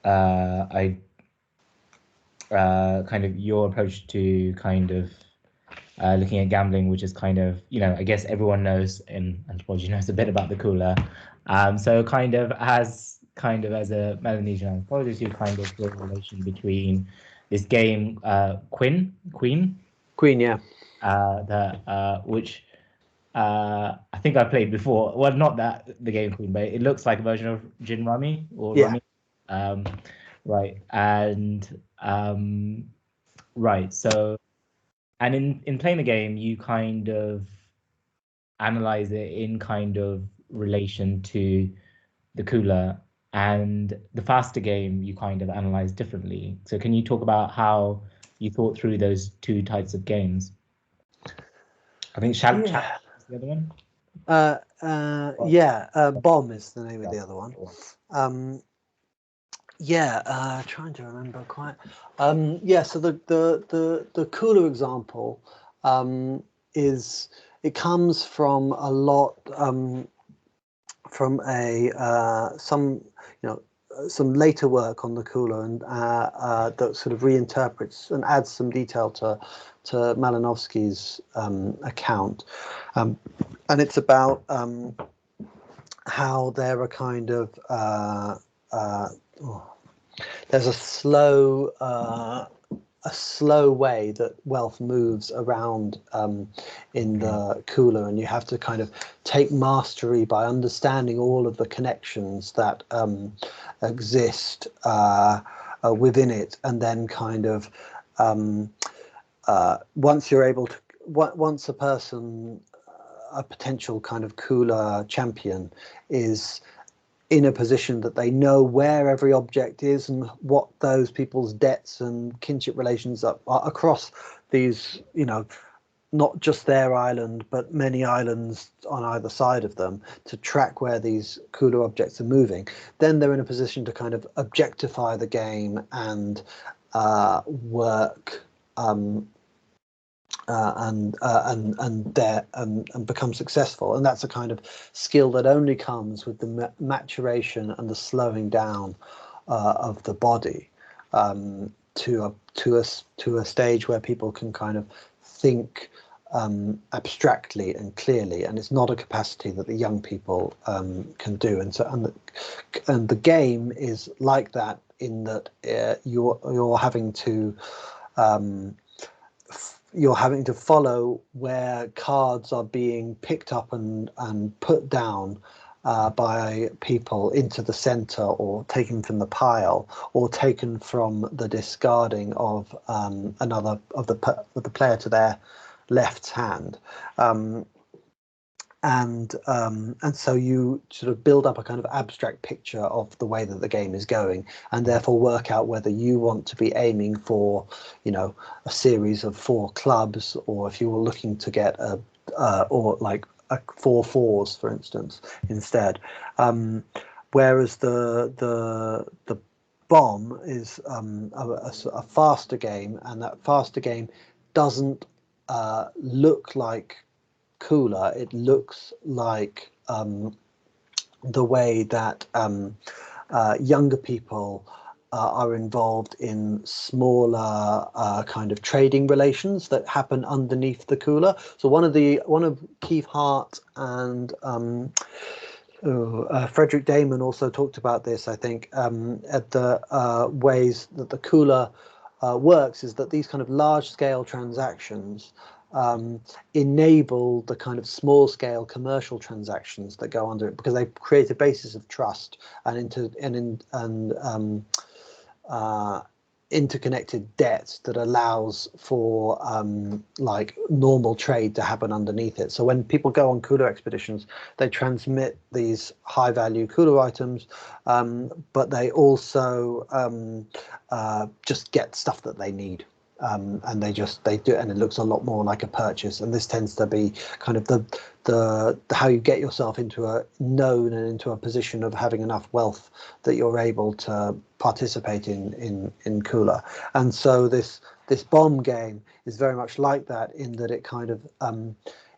kind of your approach to kind of looking at gambling, which is kind of, you know, I guess everyone knows in anthropology knows a bit about the cooler. So kind of as a Melanesian anthropologist, you kind of draw a relation between this game, Queen, Yeah. Which I think I played before. Well, not that the game Queen, but it looks like a version of Gin Rummy or Yeah. Rummy. Right. And right. So, and in playing the game, you kind of analyze it in kind of relation to the cooler, and the faster game you kind of analyze differently. So can you talk about how you thought through those two types of games? I think Challenge is the other one. Bomb is the name of the other one. Trying to remember quite. So the cooler example is, it comes from a lot from some later work on the cooler, and that sort of reinterprets and adds some detail to Malinowski's account, and it's about how there are kind of there's a slow way that wealth moves around in the cooler, and you have to kind of take mastery by understanding all of the connections that exist within it, and then kind of once a person, a potential kind of cooler champion, is in a position that they know where every object is and what those people's debts and kinship relations are across these, you know, not just their island, but many islands on either side of them, to track where these cooler objects are moving. Then they're in a position to kind of objectify the game and work and become successful, and that's a kind of skill that only comes with the maturation and the slowing down of the body to a stage where people can kind of think abstractly and clearly, and it's not a capacity that the young people can do. And so and the game is like that, in that you're having to follow where cards are being picked up and put down by people into the center, or taken from the pile, or taken from the discarding of another of the player to their left hand. And so you sort of build up a kind of abstract picture of the way that the game is going, and therefore work out whether you want to be aiming for, you know, a series of 4 clubs, or if you were looking to get or like 4 fours, for instance, instead. Whereas the bomb is a faster game, and that faster game doesn't look like cooler. It looks like the way that younger people are involved in smaller kind of trading relations that happen underneath the cooler. So one of Keith Hart and Frederick Damon also talked about this, I think, at the ways that the cooler works, is that these kind of large scale transactions enable the kind of small scale commercial transactions that go under it, because they create a basis of trust and interconnected debt that allows for like normal trade to happen underneath it. So when people go on cooler expeditions, they transmit these high value cooler items, but they also just get stuff that they need. and they do it, and it looks a lot more like a purchase. And this tends to be kind of the how you get yourself into a known and into a position of having enough wealth that you're able to participate in Kula. And so this bomb game is very much like that, in that it kind of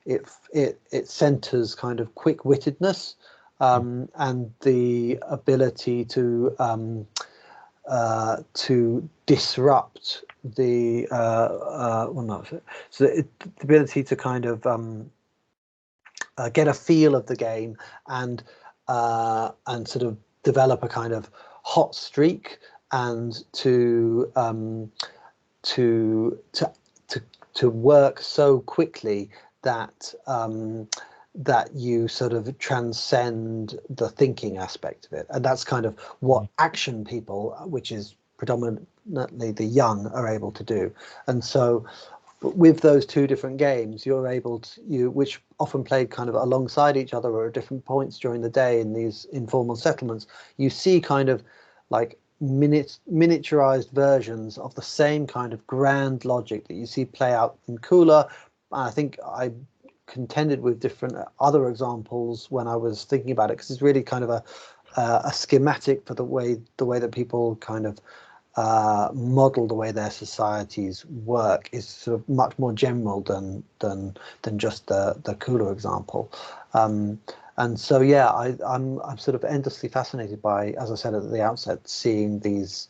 it centers kind of quick-wittedness, and the ability to disrupt the the ability to kind of get a feel of the game, and sort of develop a kind of hot streak, and to work so quickly that that you sort of transcend the thinking aspect of it. And that's kind of what action people, which is predominantly the young, are able to do. And so with those two different games, you're able to, which often played kind of alongside each other or at different points during the day in these informal settlements, you see kind of like miniaturized versions of the same kind of grand logic that you see play out in Kula. I think I contended with different other examples when I was thinking about it, because it's really kind of a schematic for the way that people kind of model the way their societies work, is sort of much more general than just the Kula example. And so yeah, I'm sort of endlessly fascinated by, as I said at the outset, seeing the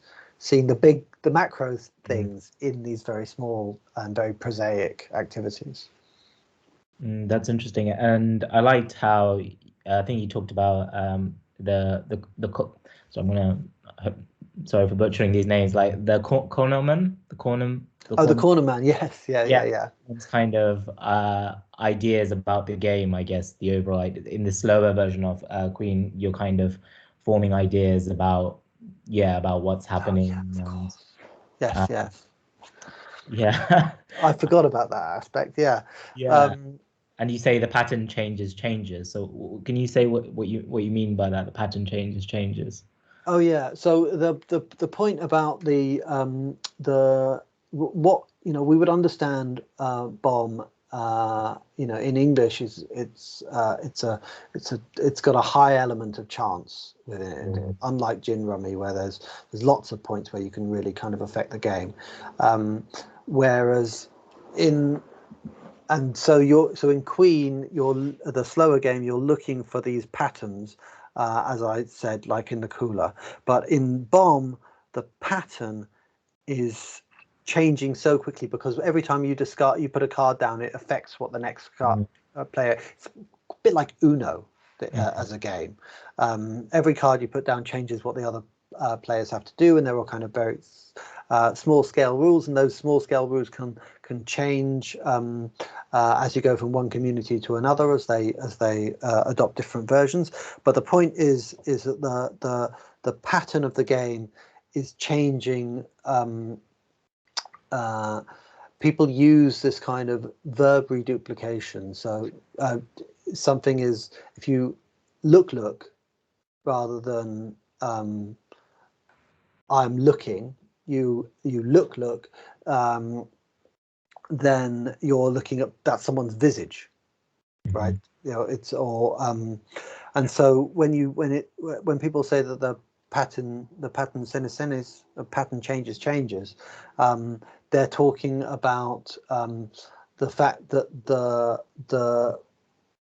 macro things in these very small and very prosaic activities. That's interesting, and I liked how I think you talked about so I'm gonna, sorry for butchering these names, like the cornerman, the cornerman, yes, yeah. It's kind of ideas about the game, I guess. The overall in the slower version of Queen, you're kind of forming ideas about what's happening. Yes. Yeah. I forgot about that aspect. Yeah. And you say the pattern changes. So can you say what you mean by that? The pattern changes. Oh yeah. So the point about what we would understand bomb in English is it's got a high element of chance within it, unlike gin rummy, where there's lots of points where you can really kind of affect the game, whereas in Queen, the slower game, you're looking for these patterns, as I said, like in the Kula. But in Bomb, the pattern is changing so quickly, because every time you put a card down, it affects what the next player. It's a bit like Uno as a game. Every card you put down changes what the other players have to do, and they're all kind of very small scale rules, and those small scale rules can change as you go from one community to another, as they adopt different versions. But the point is that the pattern of the game is changing. People use this kind of verb reduplication. So something is, if you look rather than I'm looking, you look, then you're looking at that someone's visage, right? It's all and so when people say that the pattern senes, the pattern changes, they're talking about the fact that the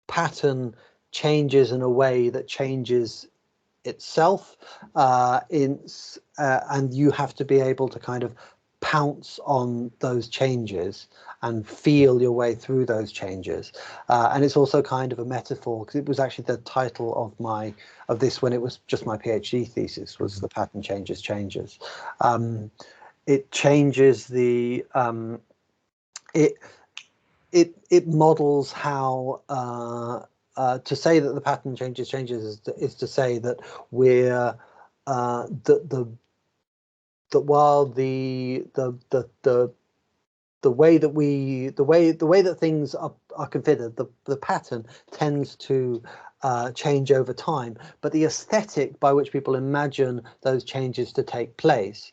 pattern changes in a way that changes itself, and you have to be able to kind of pounce on those changes and feel your way through those changes. And it's also kind of a metaphor, because it was actually the title of this when it was just my PhD thesis, was the pattern changes. It changes the it models how to say that the pattern changes is to say that we're that while the way that things are configured, the pattern tends to change over time, but the aesthetic by which people imagine those changes to take place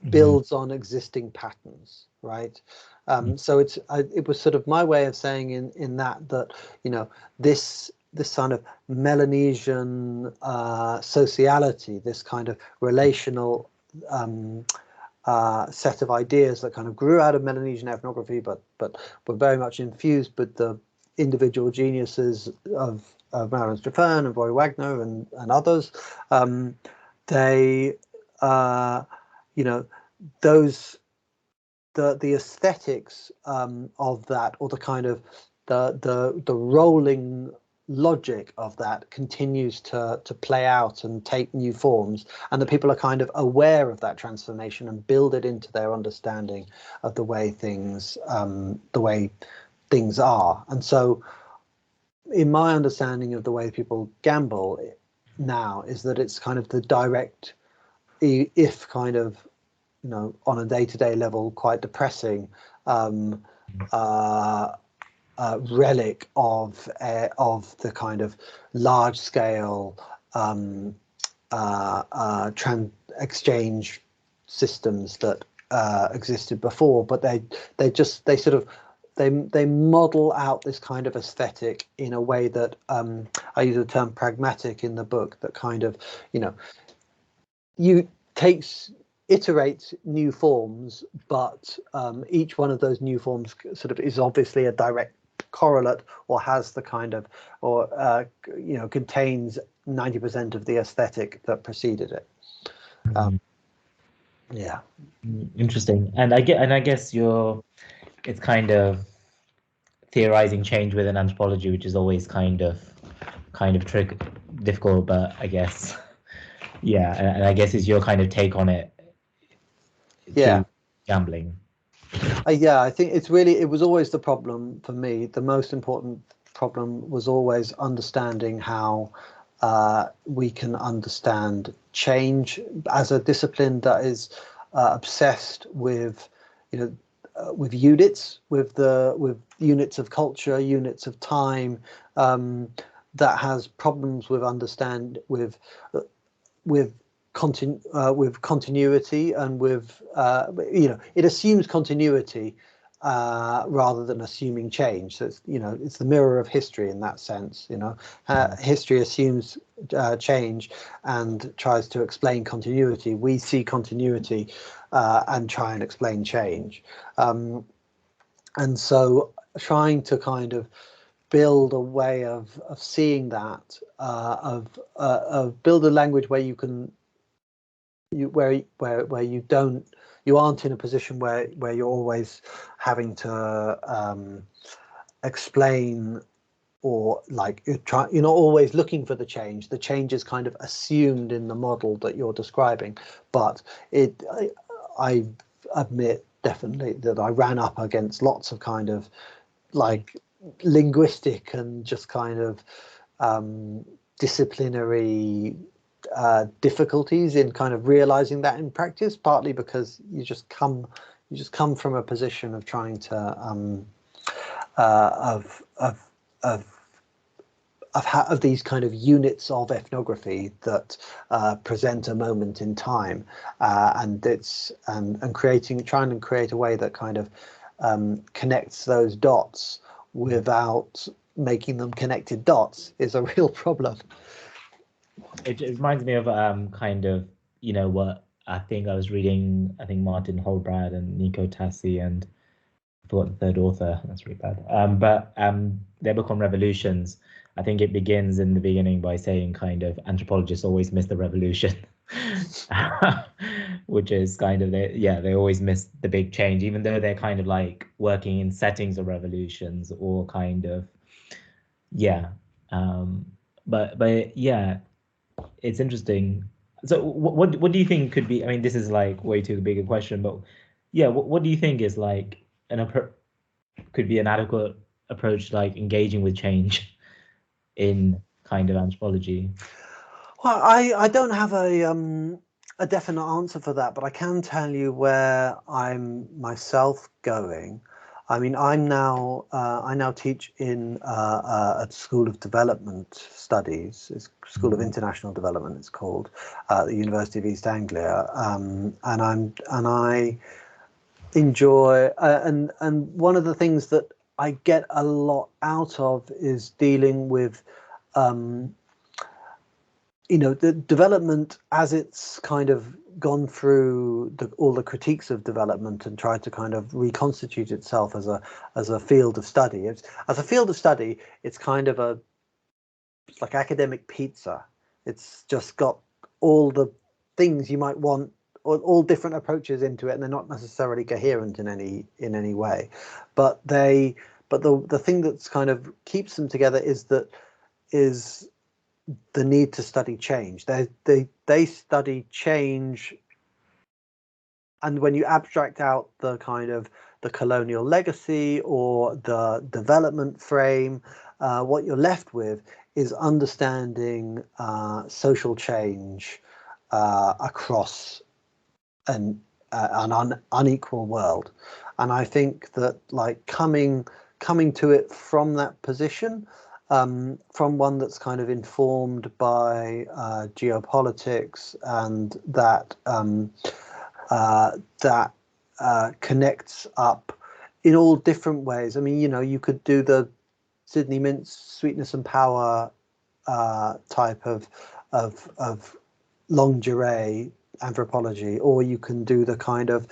builds on existing patterns. right? So it was sort of my way of saying in that, you know, this kind of Melanesian sociality, this kind of relational set of ideas that kind of grew out of Melanesian ethnography, but were very much infused with the individual geniuses of Maurits Stefan and Roy Wagner and others. They, you know, those the aesthetics of that, or the kind of the rolling logic of that continues to play out and take new forms, and the people are kind of aware of that transformation and build it into their understanding of the way things are. And so in my understanding of the way people gamble now is that it's kind of the direct, if kind of, you know, on a day-to-day level, quite depressing relic of the kind of large-scale exchange systems that existed before, but they model out this kind of aesthetic in a way that I use the term pragmatic in the book, that kind of, you know, iterates new forms, but each one of those new forms sort of is obviously a direct correlate, or has the kind of, or you know, contains 90% of the aesthetic that preceded it. Yeah. Interesting. And I guess it's kind of theorizing change within anthropology, which is always kind of difficult, but I guess, yeah, and I guess is your kind of take on it. Yeah. Gambling. Yeah, I think it was always the problem for me. The most important problem was always understanding how we can understand change as a discipline that is obsessed with, you know, with units, with units of culture, units of time, that has problems with continuity, and with you know, it assumes continuity rather than assuming change. So it's, you know, it's the mirror of history in that sense. You know, history assumes change and tries to explain continuity. We see continuity and try and explain change, and so trying to kind of build a way of seeing that, of build a language where you can, where you aren't in a position where you're always having to explain, or like you're not always looking for the change. The change is kind of assumed in the model that you're describing, but I admit definitely that I ran up against lots of kind of like linguistic and just kind of disciplinary difficulties in kind of realizing that in practice, partly because you just come from a position of trying to of these kind of units of ethnography that present a moment in time, and trying to create a way that kind of connects those dots without making them connected dots is a real problem. It reminds me of kind of, you know, what I think I was reading, I think Martin Holbrad and Nico Tassi, and I forgot the third author, that's really bad. But their book on revolutions, I think it begins in the beginning by saying kind of anthropologists always miss the revolution, which is kind of, they always miss the big change, even though they're kind of like working in settings of revolutions, or kind of, yeah. But yeah, it's interesting. So what do you think could be, I mean, this is like way too big a question, but yeah, what do you think is like could be an adequate approach to like engaging with change in kind of anthropology? Well, I don't have a definite answer for that, but I can tell you where I'm myself going. I mean, I now teach in a School of Development Studies, it's School of International Development, it's called, at the University of East Anglia, and I enjoy, and one of the things that I get a lot out of is dealing with the development as it's kind of gone through all the critiques of development and tried to kind of reconstitute itself as a field of study. As a field of study, it's kind of it's like academic pizza. It's just got all the things you might want, all different approaches into it, and they're not necessarily coherent in any way. But the thing that's kind of keeps them together is the need to study change. They study change, and when you abstract out the kind of the colonial legacy or the development frame, what you're left with is understanding social change across an unequal world. And I think that, like, coming to it from that position, from one that's kind of informed by geopolitics, and that connects up in all different ways. I mean, you could do the Sydney Mintz Sweetness and Power type of longue durée anthropology, or you can do the kind of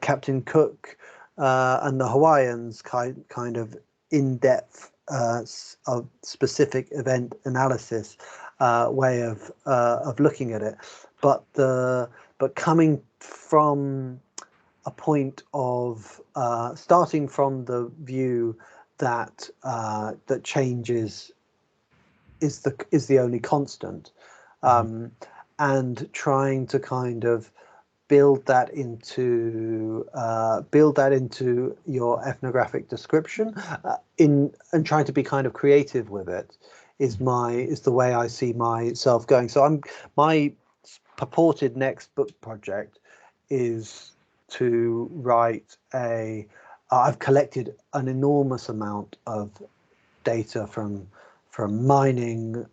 Captain Cook and the Hawaiians kind of in-depth of specific event analysis way of looking at it. But coming from a point of starting from the view that that change is the only constant, and trying to kind of build that into your ethnographic description, and trying to be kind of creative with it is the way I see myself going. So my purported next book project is to write I've collected an enormous amount of data from mining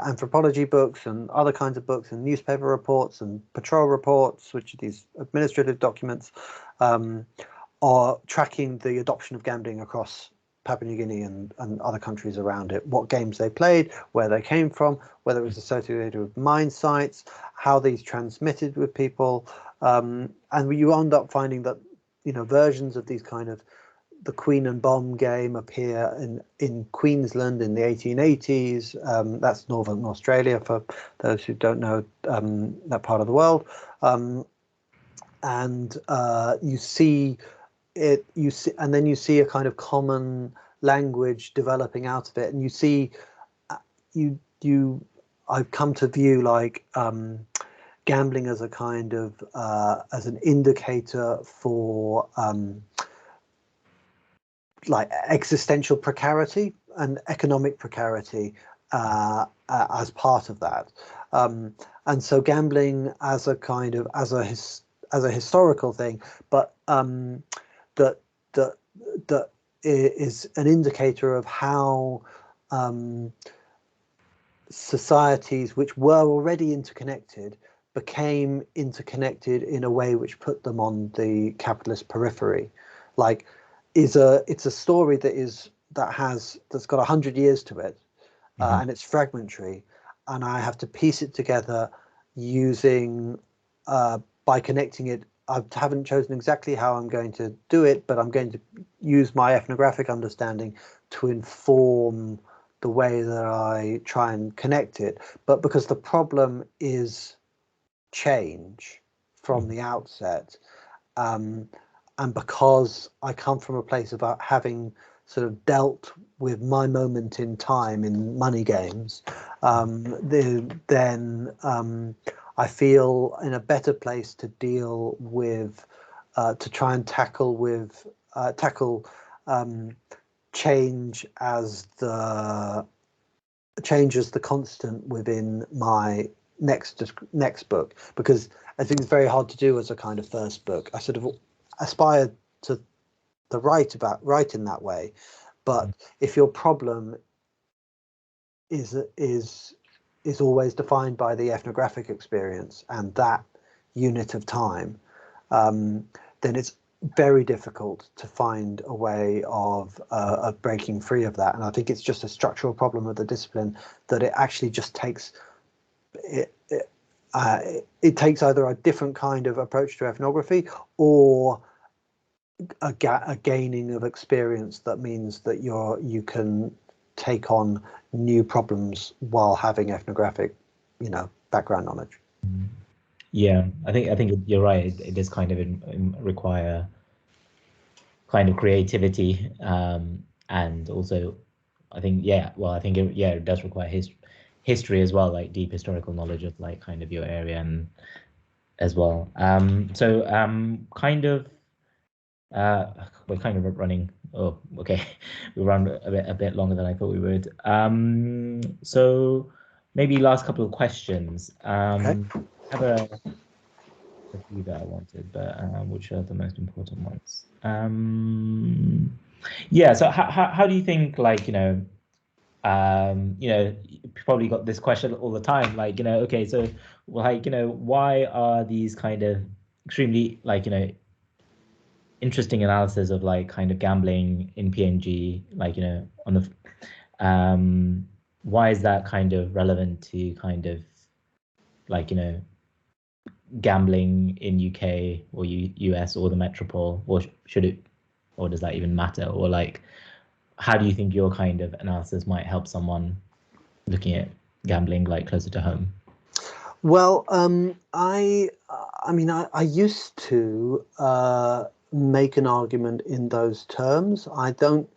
anthropology books and other kinds of books and newspaper reports and patrol reports, which are these administrative documents, are tracking the adoption of gambling across Papua New Guinea and other countries around it, what games they played, where they came from, whether it was associated with mine sites, how these transmitted with people, and you end up finding that versions of these kind of the Queen and Bomb game appear in Queensland in the 1880s. That's Northern Australia for those who don't know that part of the world. And you see it, and then you see a kind of common language developing out of it, and you see I've come to view like gambling as a kind of as an indicator for like existential precarity and economic precarity as part of that, and so gambling as a kind of as a historical thing, but that is an indicator of how societies which were already interconnected became interconnected in a way which put them on the capitalist periphery. Like, it's a story that's got 100 years to it, and it's fragmentary, and I have to piece it together using by connecting it. I haven't chosen exactly how I'm going to do it, but I'm going to use my ethnographic understanding to inform the way that I try and connect it. But because the problem is change from the outset, and because I come from a place about having sort of dealt with my moment in time in money games, then I feel in a better place to deal with, to try and tackle change as the constant within my next book, because I think it's very hard to do as a kind of first book. I sort of aspire to write in that way, but if your problem is always defined by the ethnographic experience and that unit of time, then very difficult to find a way of breaking free of that. And I think it's just a structural problem of the discipline that it actually just takes it takes either a different kind of approach to ethnography or a gaining of experience that means that you can take on new problems while having ethnographic, background knowledge. Yeah, I think you're right. It does kind of require kind of creativity, and also I think it does require history as well, like deep historical knowledge of like kind of your area and as well. So kind of we're kind of running. Oh, okay, we run a bit longer than I thought we would. So maybe last couple of questions. Okay. I have a few that I wanted, but which are the most important ones? Yeah. So how do you think, like, you probably got this question all the time, like, okay, so like, why are these kind of extremely, like, interesting analysis of like kind of gambling in PNG, like, on the why is that kind of relevant to kind of like, gambling in UK or US or the metropole, or should it, or does that even matter? Or like, how do you think your kind of analysis might help someone looking at gambling like closer to home? Well, I used to make an argument in those terms. I don't,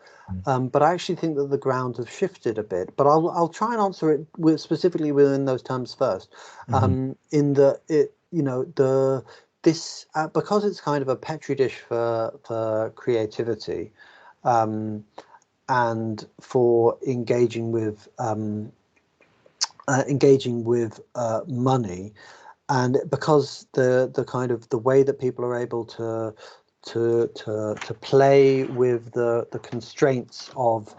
but I actually think that the grounds have shifted a bit. But I'll try and answer it specifically within those terms first. In the it, the this because it's kind of a petri dish for creativity, and for engaging with money, and because the kind of the way that people are able to play with the constraints of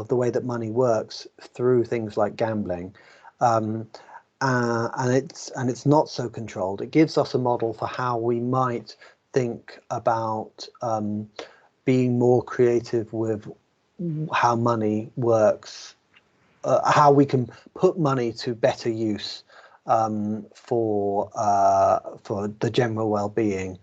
the way that money works through things like gambling, and it's not so controlled. It gives us a model for how we might think about being more creative with how money works, how we can put money to better use for the general well-being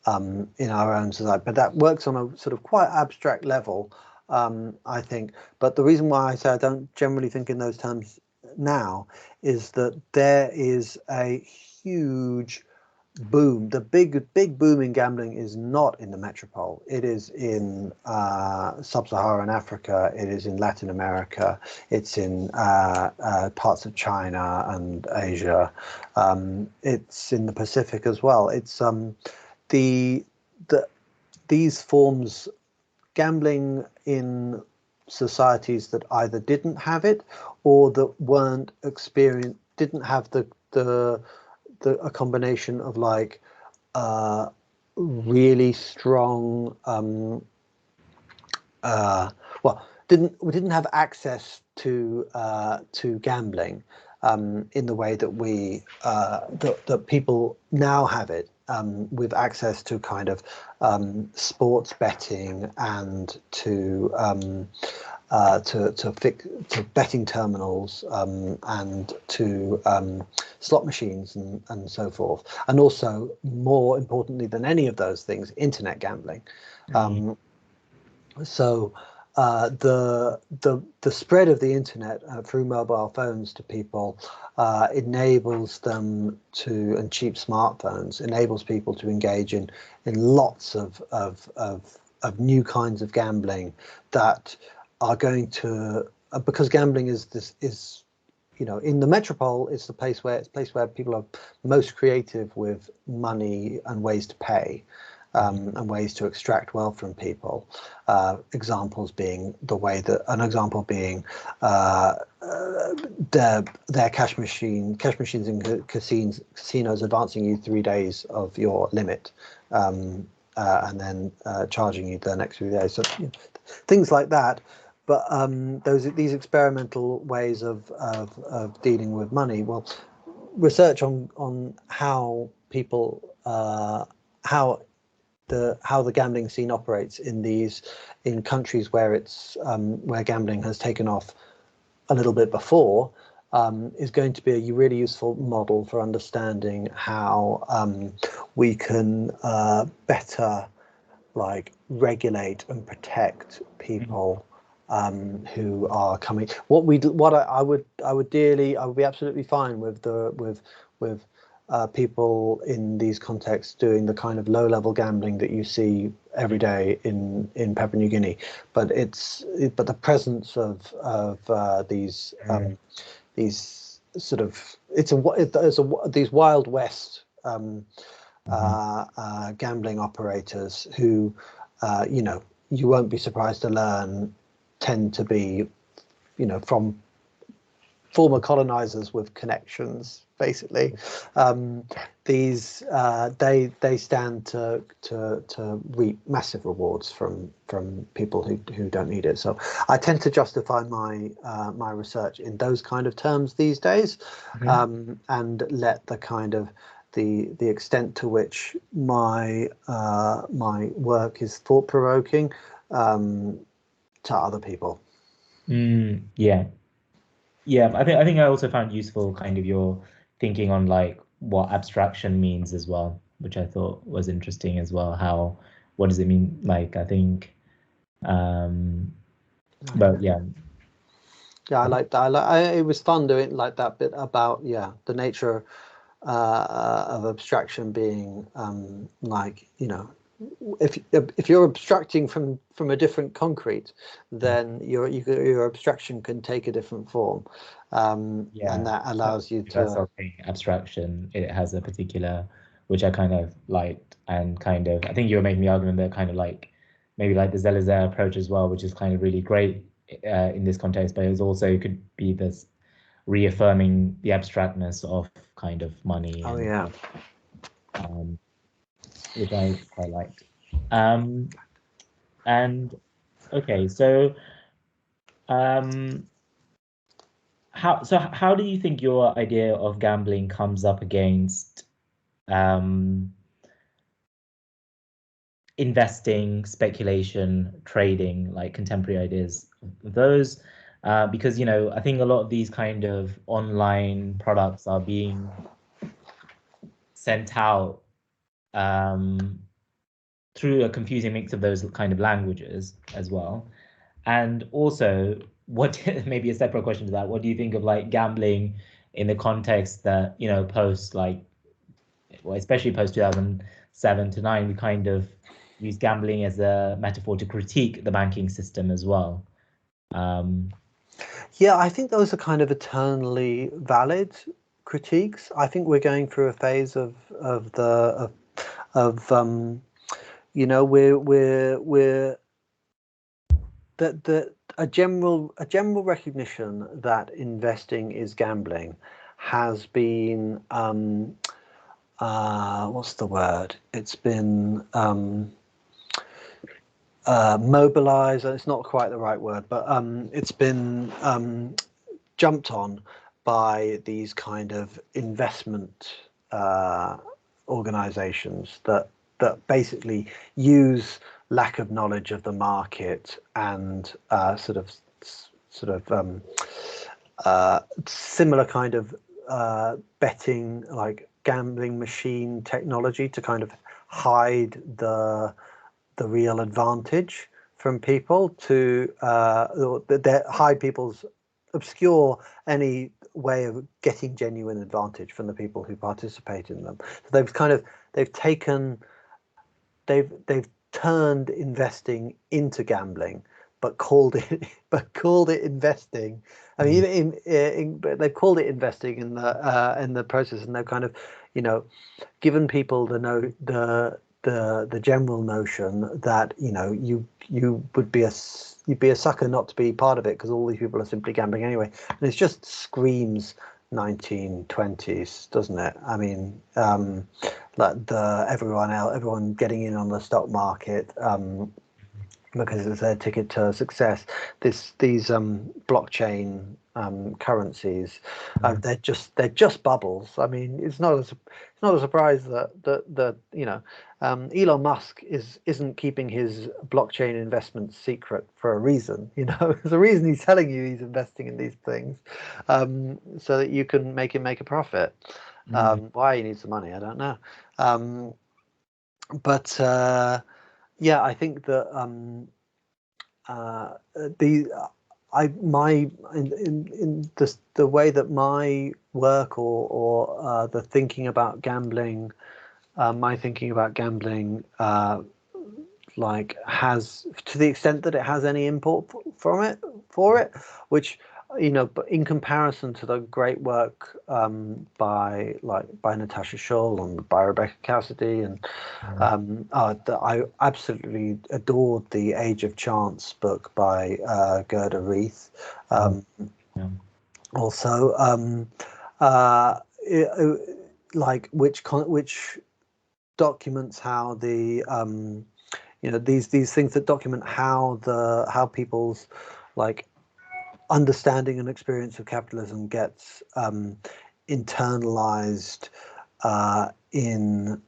in our own society. But that works on a sort of quite abstract level, I think. But the reason why I say I don't generally think in those terms now is that there is a huge boom. The big boom in gambling is not in the metropole. It is in sub-Saharan Africa. It is in Latin America. It's in parts of China and Asia. It's in the Pacific as well. It's these forms, gambling in societies that either didn't have it or that weren't experienced, didn't have a combination of like really strong we didn't have access to gambling in the way that that people now have it, with access to kind of sports betting and to betting terminals, and to slot machines and so forth, and also more importantly than any of those things, internet gambling. So the spread of the internet through mobile phones to people enables them to, and cheap smartphones enables people to engage in lots of new kinds of gambling that are going to, because gambling is in the metropole, it's a place where people are most creative with money and ways to pay, and ways to extract wealth from people. Examples being an example being their cash machines in casinos advancing you 3 days of your limit, and then charging you the next 3 days. So things like that. But these experimental ways of dealing with money. Well, research on how people how how the gambling scene operates in countries where where gambling has taken off a little bit before, is going to be a really useful model for understanding how we can better regulate and protect people who are coming. I would be absolutely fine with people in these contexts doing the kind of low-level gambling that you see every day in Papua New Guinea, but the presence of these sort of these Wild West gambling operators who you won't be surprised to learn tend to be from former colonizers with connections, basically. They stand to reap massive rewards from people who don't need it. So I tend to justify my research in those kind of terms these days, and let the kind of the extent to which my work is thought-provoking to other people. Yeah, I think I also found useful kind of your thinking on what abstraction means as well, which I thought was interesting as well. What does it mean? I think, but yeah. Yeah, I like that. It was fun doing that bit about the nature of abstraction being if you're abstracting from a different concrete, then your abstraction can take a different form, and that allows you to abstraction. It has a particular, which I kind of liked, and kind of I think you were making the argument that kind of maybe the Zelizer approach as well, which is kind of really great in this context, but it also could be this reaffirming the abstractness of kind of money. Which I quite liked. And okay, so how do you think your idea of gambling comes up against investing, speculation, trading, contemporary ideas of those? Because I think a lot of these kind of online products are being sent out through a confusing mix of those kind of languages as well. And also, what maybe a separate question to that, what do you think of gambling in the context that, post especially post 2007 to 9, we kind of use gambling as a metaphor to critique the banking system as well. Yeah, I think those are kind of eternally valid critiques. I think we're going through a phase we're a general recognition that investing is gambling has been what's the word? It's been mobilized. It's not quite the right word, but it's been jumped on by these kind of investment organizations that basically use lack of knowledge of the market and sort of similar kind of betting, gambling machine technology, to kind of hide the real advantage from people, to hide people's, obscure any way of getting genuine advantage from the people who participate in them. So they've turned investing into gambling, but called it investing. I mean, they've called it investing in the process, and they've kind of, given people the general notion that you'd be a sucker not to be part of it, because all these people are simply gambling anyway. And it just screams 1920s, doesn't it? I mean, everyone getting in on the stock market because it's their ticket to success. These blockchain currencies. They're just bubbles. I mean, it's not a surprise that Elon Musk isn't keeping his blockchain investments secret for a reason. There's a reason he's telling you he's investing in these things, so that you can make him make a profit. Why he needs the money, I don't know. But yeah, I think that the way that my work or the thinking about gambling, my thinking about gambling, like has, to the extent that it has any import for it, which, but in comparison to the great work by Natasha Schull and by Rebecca Cassidy and I absolutely adored the Age of Chance book by Gerda Reith. Also, which documents how the these things that document how people's understanding and experience of capitalism gets internalized in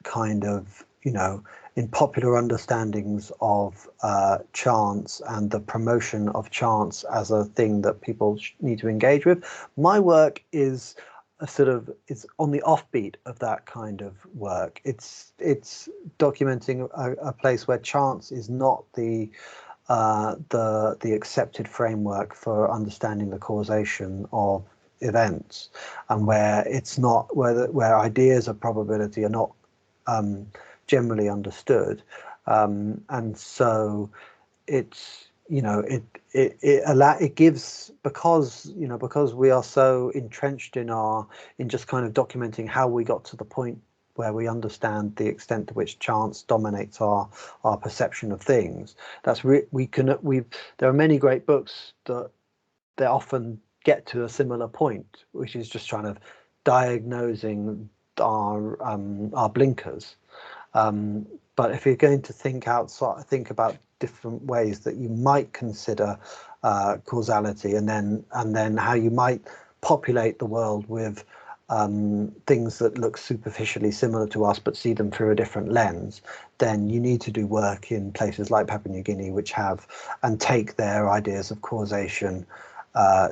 kind of in popular understandings of chance and the promotion of chance as a thing that people need to engage with. My work is it's on the offbeat of that kind of work. It's documenting a place where chance is not the accepted framework for understanding the causation of events, and where it's not where ideas of probability are not generally understood, and so it's it gives, because we are so entrenched in just kind of documenting how we got to the point where we understand the extent to which chance dominates our perception of things. There are many great books that they often get to a similar point, which is just trying to diagnosing our blinkers. But if you're going to think about different ways that you might consider causality, and then how you might populate the world with things that look superficially similar to us but see them through a different lens, then you need to do work in places like Papua New Guinea, which have and take their ideas of causation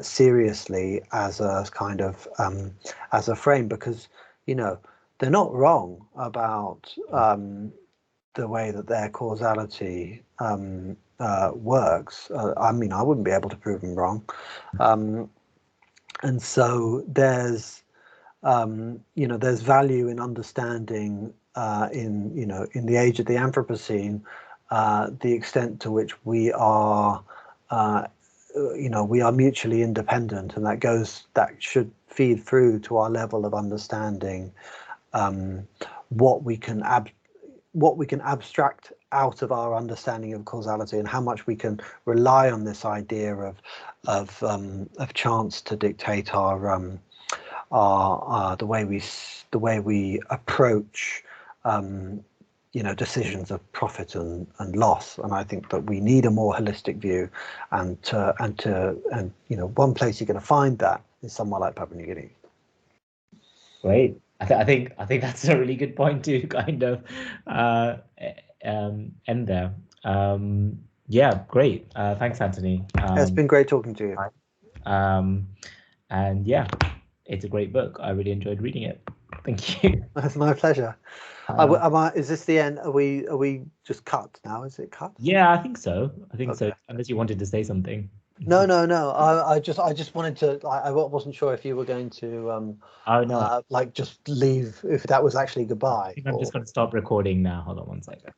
seriously as a kind of as a frame, because they're not wrong about the way that their causality works. I mean, I wouldn't be able to prove them wrong, and so there's there's value in understanding in the age of the Anthropocene the extent to which we are we are mutually independent, and that should feed through to our level of understanding what we can abstract out of our understanding of causality, and how much we can rely on this idea of chance to dictate the way we approach decisions of profit and loss. And I think that we need a more holistic view, and one place you're going to find that is somewhere like Papua New Guinea. Great. I think that's a really good point to kind of end there. Yeah, great. Thanks, Anthony. It's been great talking to you. And yeah, it's a great book. I really enjoyed reading it. Thank you. That's my pleasure. Is this the end? Are we just cut now? Is it cut? Yeah, I think so. So. Unless you wanted to say something. No. I just wanted to. I wasn't sure if you were going to. Oh no. Just leave, if that was actually goodbye. I think I'm just going to stop recording now. Hold on one second.